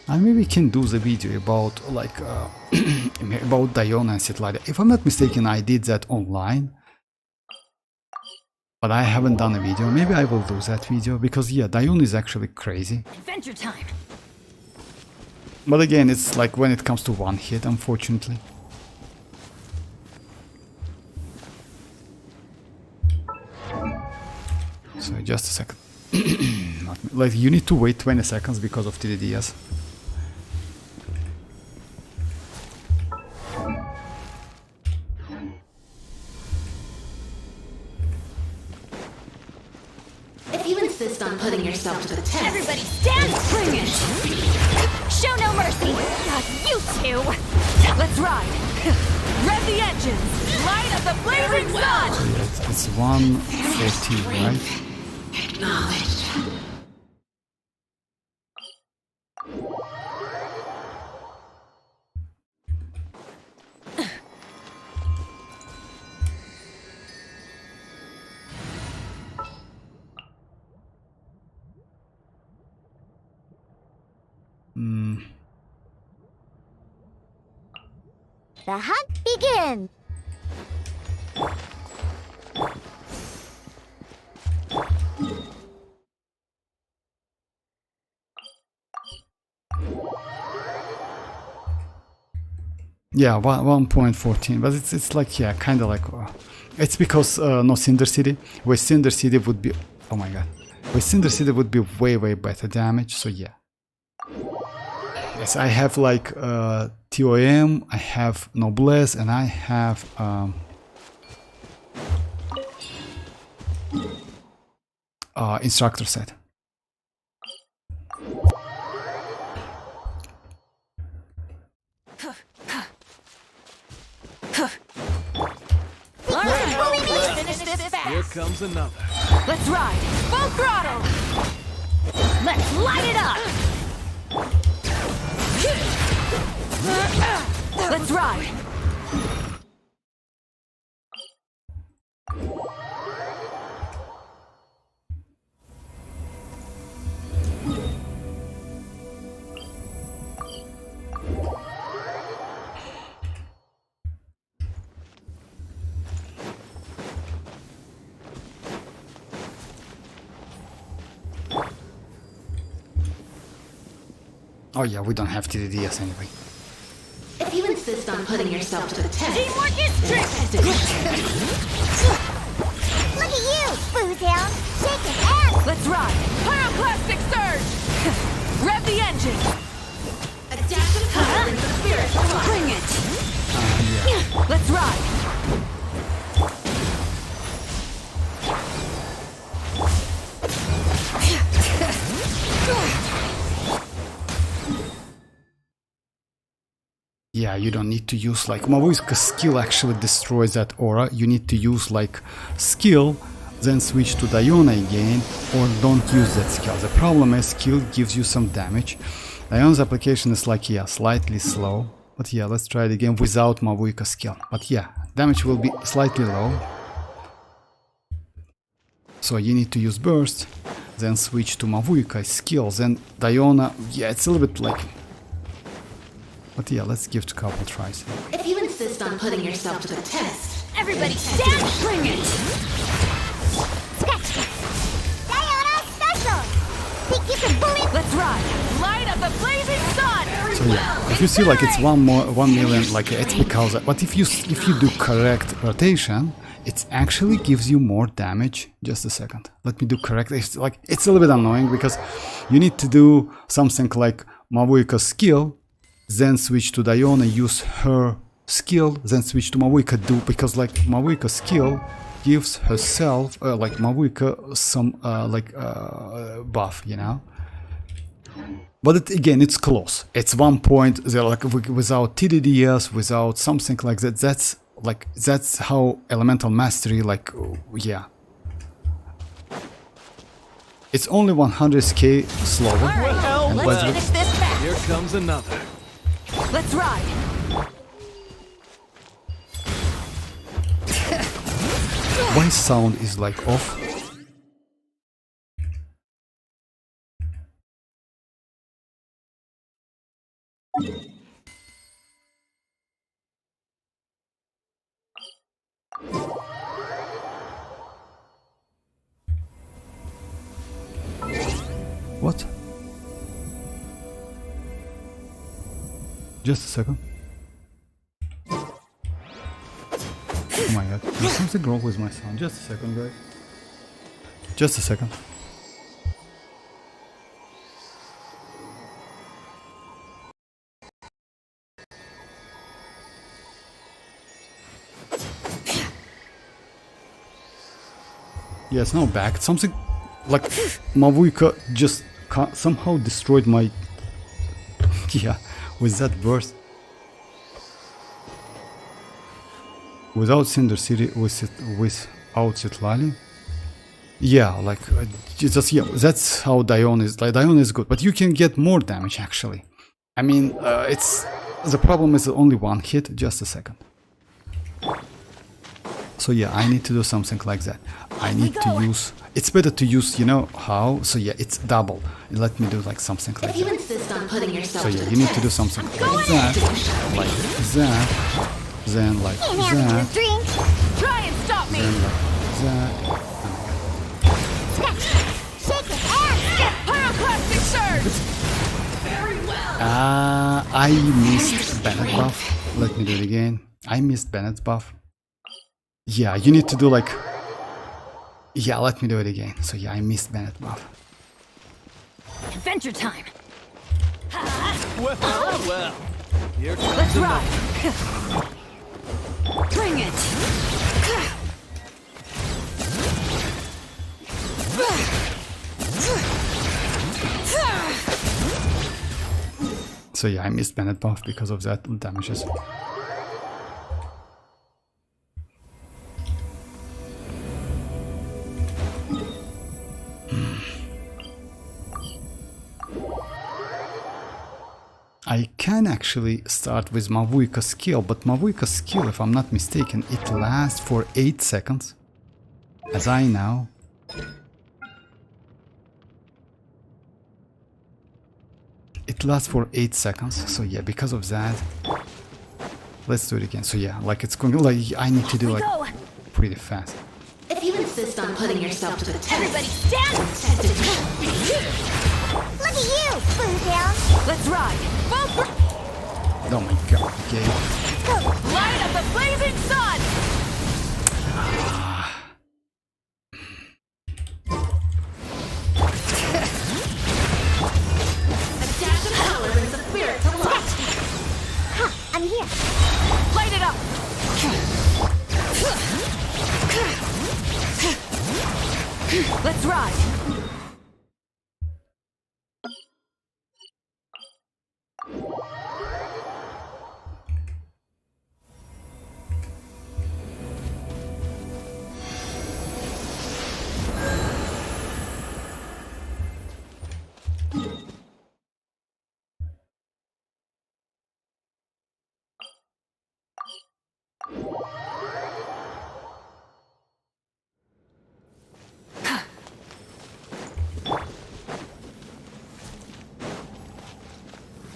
and maybe we can do the video about like about Diona and citlali. If I'm not mistaken, I did that online, but I haven't done a video. Maybe I will do that video because yeah, Diona is actually crazy. Adventure time! But again, it's like when it comes to one hit, unfortunately. So just a second. Like you need to wait 20 seconds because of TDDs. If you insist on putting yourself to the test, Everybody stand primish! Show no mercy! Not you two! Let's ride! Rev the engines! Light up the blazing sun! So yeah, it's 1:14, right? acknowledged. The hunt begins. Yeah, 1.14, but it's like, yeah, kind of like, it's because no Cinder City. With Cinder City would be, oh my god, with Cinder City would be way better damage. So yeah, yes, I have like TOM, I have Noblesse, and I have instructor set. Alright, finish Here comes another. Let's ride! Full throttle! Let's light it up! Let's ride! Oh yeah, we don't have TDDS anyway. If you insist on putting yourself to the test, Teamwork is strength! Look at you, Boozound, shaking ass. Let's ride! Pyroclastic surge! Rev the engine! adaptive power in the spiritual life. Bring it! Let's ride! Yeah, you don't need to use like Mavuika skill actually destroys that aura. You need to use like skill, then switch to Diona again, or don't use that skill. The problem is skill gives you some damage. Diona's application is like, yeah, slightly slow. But yeah, let's try it again without Mavuika skill. But yeah, damage will be slightly low. So you need to use burst, then switch to Mavuika skill, then Diona, yeah, it's a little bit like... But yeah, let's give it a couple tries. If you insist on putting yourself to the test, Everybody stand! Bring it! Sketch. Diona special. Think you can bully? Let's ride! Light of the blazing sun! So yeah, if you see like it's 1 million, like it's because. But if you do correct rotation, it actually gives you more damage. Just a second, let me do correct. It's like it's a little bit annoying because you need to do something like Mavuika skill, then switch to Diona, use her skill, then switch to Mavuika because like Mavuika skill gives herself like Mavuika some buff, you know. But again, it's close. It's 1 point. They're like without TDDS, without something like that. That's how elemental mastery. Like yeah, it's only 100k slower. Well, and let's by the- finish this fast! Here comes another. Let's ride! Why sound is like off? What? Just a second. Oh my god, there's something wrong with my sound. Just a second, guys. Just a second. Yeah, it's now back. Something like Mavuika just somehow destroyed my... Yeah, with that burst. Without Cinder City, without citlali. Yeah, like just yeah, that's how Diona is. Like Diona is good, but you can get more damage actually. I mean, it's the problem is only one hit. Just a second. So yeah, I need to do something like that. I need to use. It's better to use, you know how. So yeah, it's double. Let me do like something like if you that. insist on putting yourself So to yeah, the you need to test, do something like that, then like Can't have your that, drink. Try and stop me! then like that. Sketch. Shaking ass. Pyroclastic surge! I missed Bennett buff. Let me do it again. I missed Bennett's buff. Yeah, you need to do like... Yeah, let me do it again. So yeah, I missed Bennett buff. Adventure time! Well. Here comes Let's another. ride! Bring it! So yeah, I missed Bennett buff because of that damages. I can actually start with mavuika skill, but mavuika skill, if I'm not mistaken, it lasts for 8 seconds, as I know. It lasts for 8 seconds, so yeah, because of that, let's do it again. So yeah, like it's going, like I need to do like pretty fast. If you insist on putting yourself to the test, Everybody stand! Look at you, Boomtown. Let's ride! Both Oh my god, okay. light of the blazing sun! adapt the power and the spirit to life. I'm here. Light it up! Let's ride!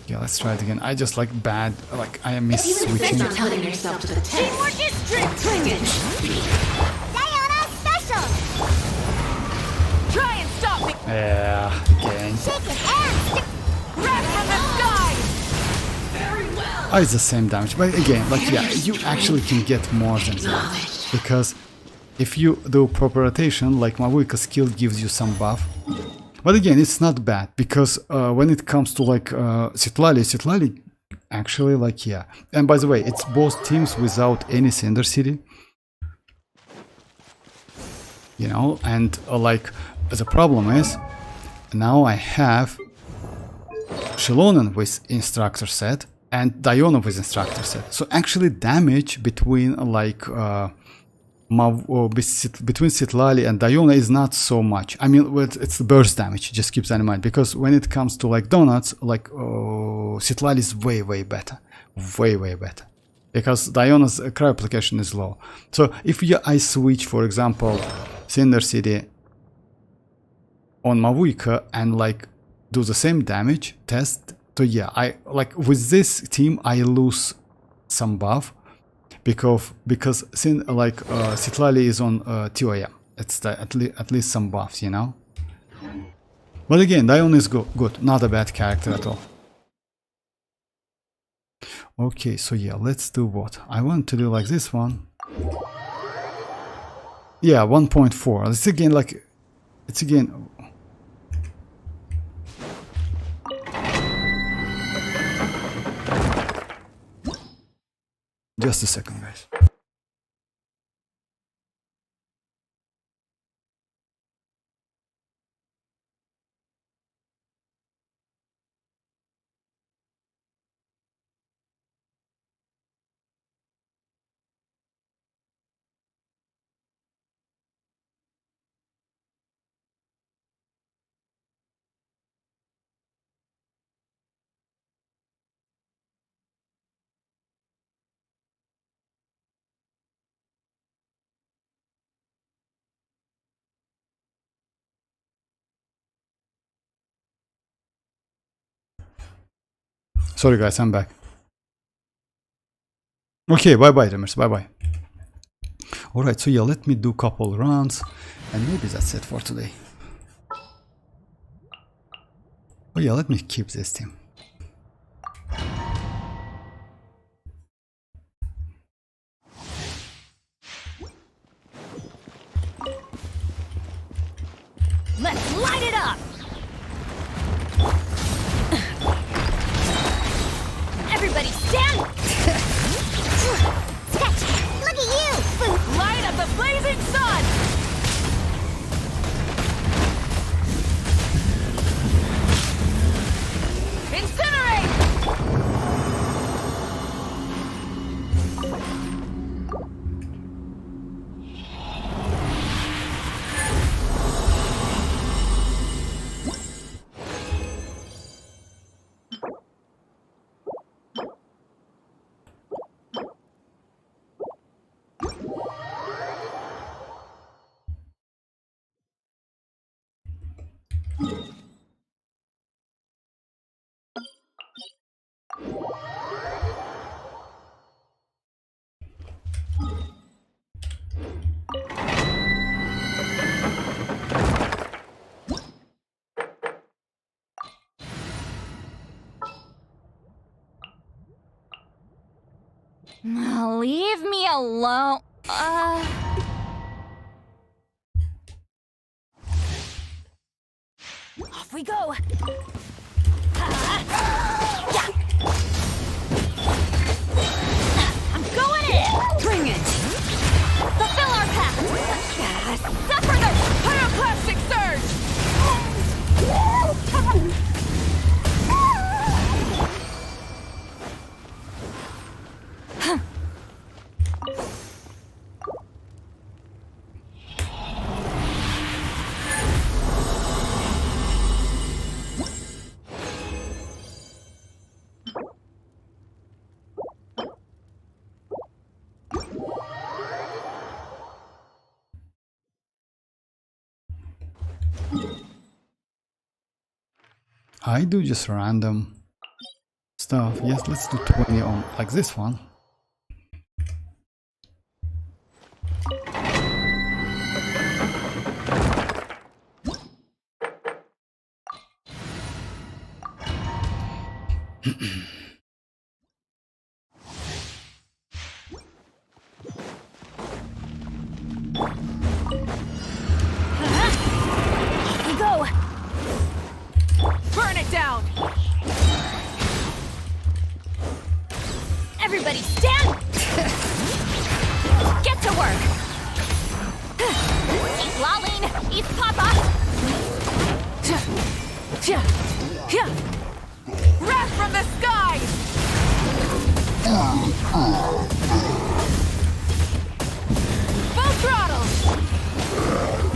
Yeah, let's try it again. I just like bad, like I miss If you switching. insist on putting yourself to the test, Teamwork is strength! Diana Special. Try and stop me! Yeah, again. Shake his ass. Wrath from the sky! Oh, it's the same damage, but again, like yeah, you actually can get more than that. Because if you do proper rotation, like mavuika skill gives you some buff. But again, it's not bad, because when it comes to like citlali actually like yeah. And by the way, it's both teams without any Cinder City. You know, and like the problem is, now I have xilonen with instructor set and Diona with instructor set. So actually damage between like between citlali and Diona is not so much. I mean, it's the burst damage, just keep that in mind, because when it comes to like donuts, like citlali is way better, way better, because Diona's cryo application is low. So if I switch, for example, Cinder City on mavuika and like do the same damage test, so yeah, I like with this team I lose some buff. Because citlali is on TOM, it's at least some buffs, you know. But again, Diona is good, not a bad character at all. Okay, so yeah, let's do what I want to do, like this one. Yeah, 1.4. It's again like it's again. Just a second, guys. Sorry guys, I'm back. Okay, bye dreamers, bye. Alright, so yeah, let me do couple rounds and maybe that's it for today. Oh yeah, let me keep this team. Let's light it up! Everybody stand! Look at you, Boom. Light of the blazing sun! Incinerate! Leave me alone. Off we go. I'm going in. Bring it. Fulfill our pact. Suffer the pyroclastic surge. I do just random stuff. Yes, let's do 20 on like this one. Off we go. Burn it down. Everybody stand. Get to work. Eat Laline. Eat Papa. Wrath from the sky. Full throttle.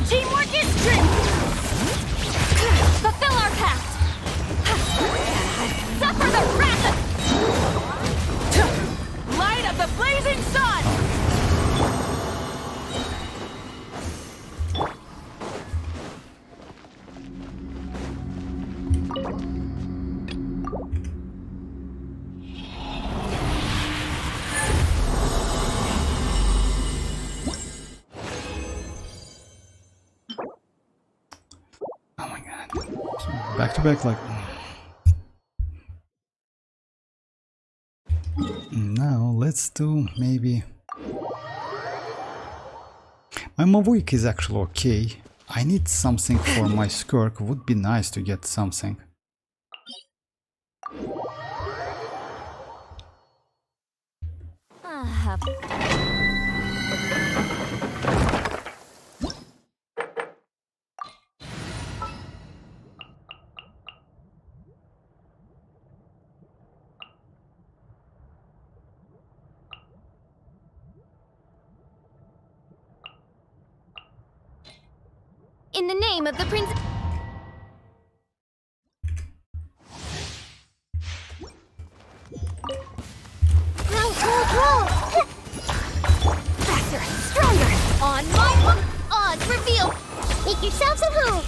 Teamwork is strength. Fulfill our pact. Suffer the wrath of... Light of the blazing sun. Oh my god. Back to back like... Now let's do maybe... My mavuika is actually okay. I need something for my skirk. Would be nice to get something. In the name of the prince. Roll. Faster, stronger. On my hook. Odds reveal. Make yourselves at home.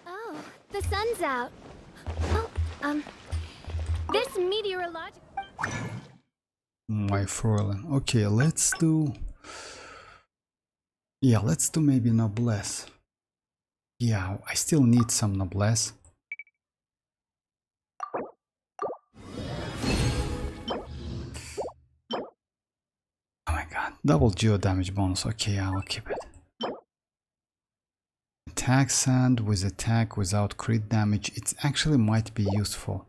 Oh, the sun's out. Oh, this meteorological... My Fräulein. Okay, let's do... Yeah, let's do maybe noblesse. Yeah, I still need some noblesse. Oh my god, double geo damage bonus. Okay, I'll keep it. attack sand with attack without crit damage. It actually might be useful.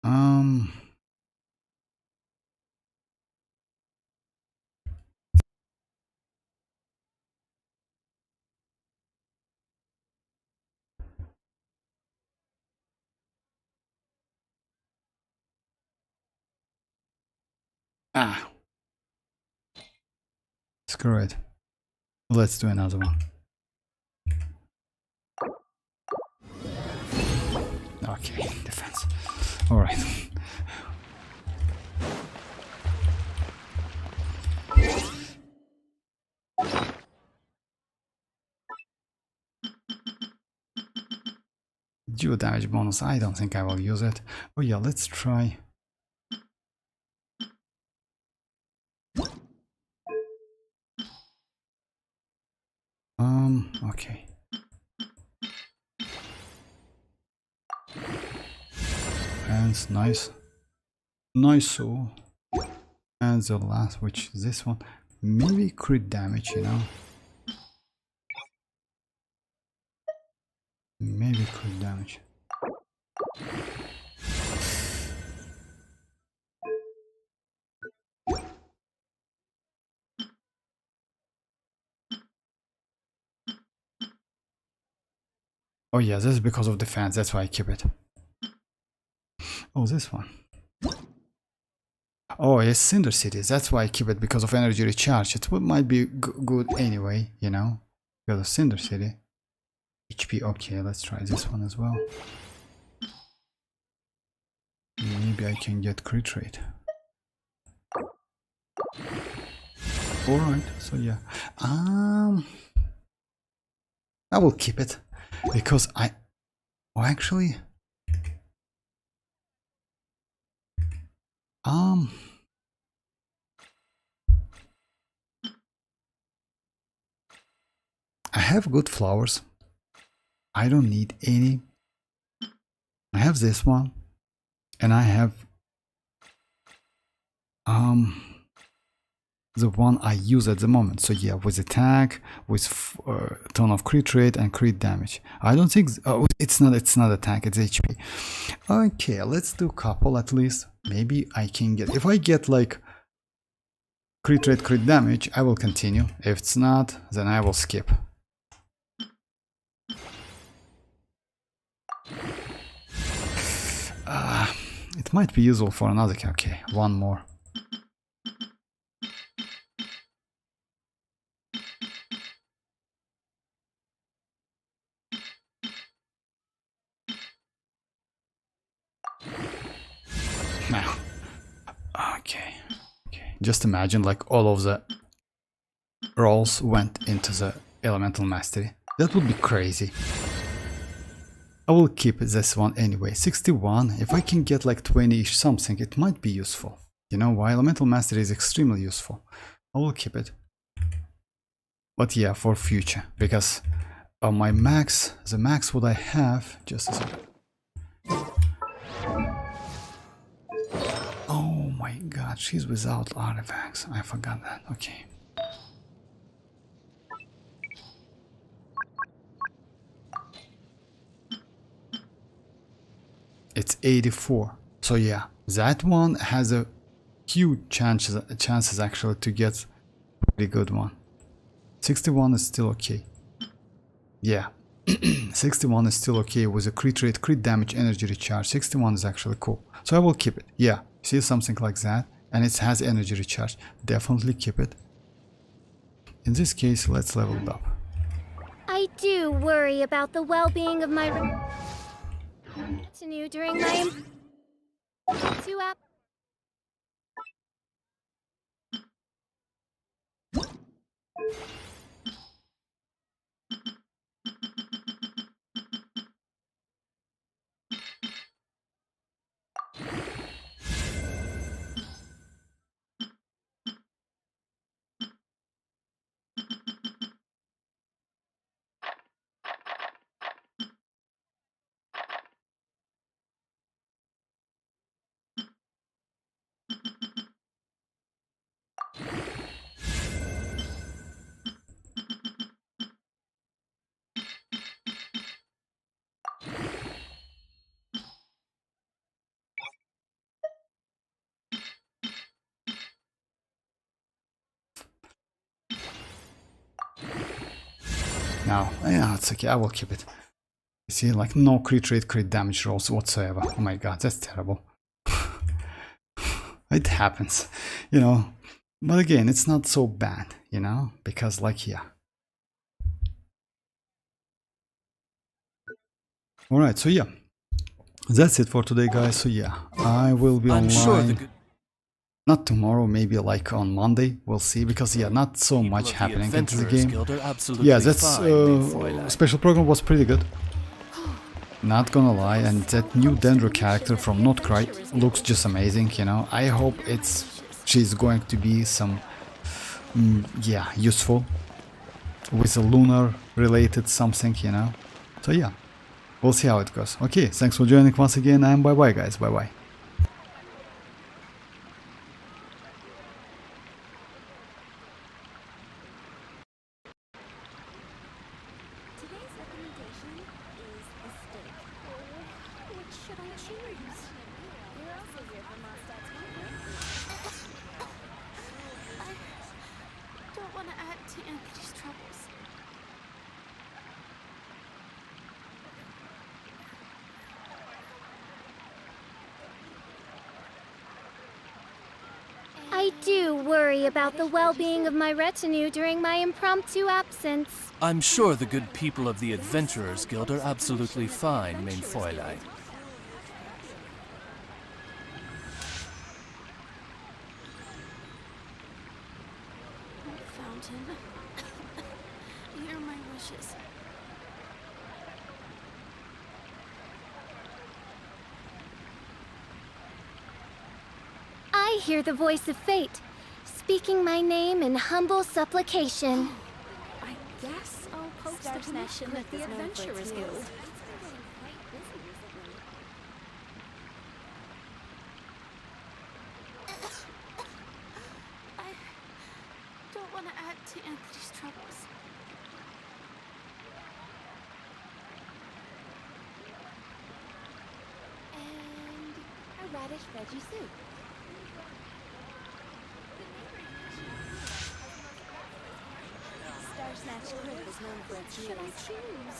Um. Ah. Screw it. Let's do another one. Okay, defense. Alright. Geo damage bonus, I don't think I will use it. Oh yeah, let's try. Okay. And nice. Nice so. And the last, which is this one. Maybe crit damage, you know. Maybe crit damage. Oh yeah, this is because of defense, that's why I keep it. Oh, this one. Oh, it's Cinder Cities, that's why I keep it, because of energy recharge. It might be good anyway, you know, because of Cinder City. HP, okay, let's try this one as well. Maybe I can get crit rate. Alright, so yeah. I will keep it because actually I have good flowers. I don't need any. I have this one and I have the one I use at the moment. So yeah, with attack, with ton of crit rate and crit damage. I don't think it's not attack, it's HP. Okay, let's do couple at least. Maybe I can get, if I get like crit rate, crit damage, I will continue. If it's not, then I will skip. It might be useful for another. Okay, one more. Now, okay. Just imagine like all of the rolls went into the elemental mastery. That would be crazy. I will keep this one anyway. 61. If I can get like 20-ish something, it might be useful. You know why? Elemental mastery is extremely useful. I will keep it. But yeah, for future, because my max, the max what I have, just a second. Oh my god, she's without artifacts. I forgot that. Okay. It's 84. So yeah, that one has a huge chances actually to get a pretty good one. 61 is still okay. Yeah. 61 is still okay with a crit rate, crit damage, energy recharge. 61 is actually cool. So I will keep it. Yeah. See something like that? And it has energy recharge. Definitely keep it. In this case, let's level it up. I do worry about the well-being of my retinue during my two app. now. Yeah, it's okay. I will keep it. You see, like no crit rate, crit damage rolls whatsoever. Oh my god, that's terrible. It happens, you know. But again, it's not so bad, you know, because like, yeah. Alright, so yeah. That's it for today, guys. So yeah, I will be online. Not tomorrow, maybe like on Monday. We'll see, because yeah, not so much happening into the game. Yeah, that's special program was pretty good. Not gonna lie, and that new Dendro character from Notcry looks just amazing, you know. I hope she's going to be some yeah, useful with a lunar related something, you know. So yeah, we'll see how it goes. Okay, thanks for joining once again, and bye bye guys, bye bye. Today's recommendation is the steak. Which should I choose? You're also here for Mondstadt's I don't want to add to Anthony's troubles. I do worry about the well-being of my retinue during my impromptu absence. I'm sure the good people of the Adventurers Guild are absolutely fine, mein Fräulein. Fountain. Hear my wishes. I hear the voice of fate, speaking my name in humble supplication. I guess I'll post a connection with the Adventurers Guild. I don't want to add to Anthony's troubles. And a radish veggie soup. Star Snatch Crew is known for its choose.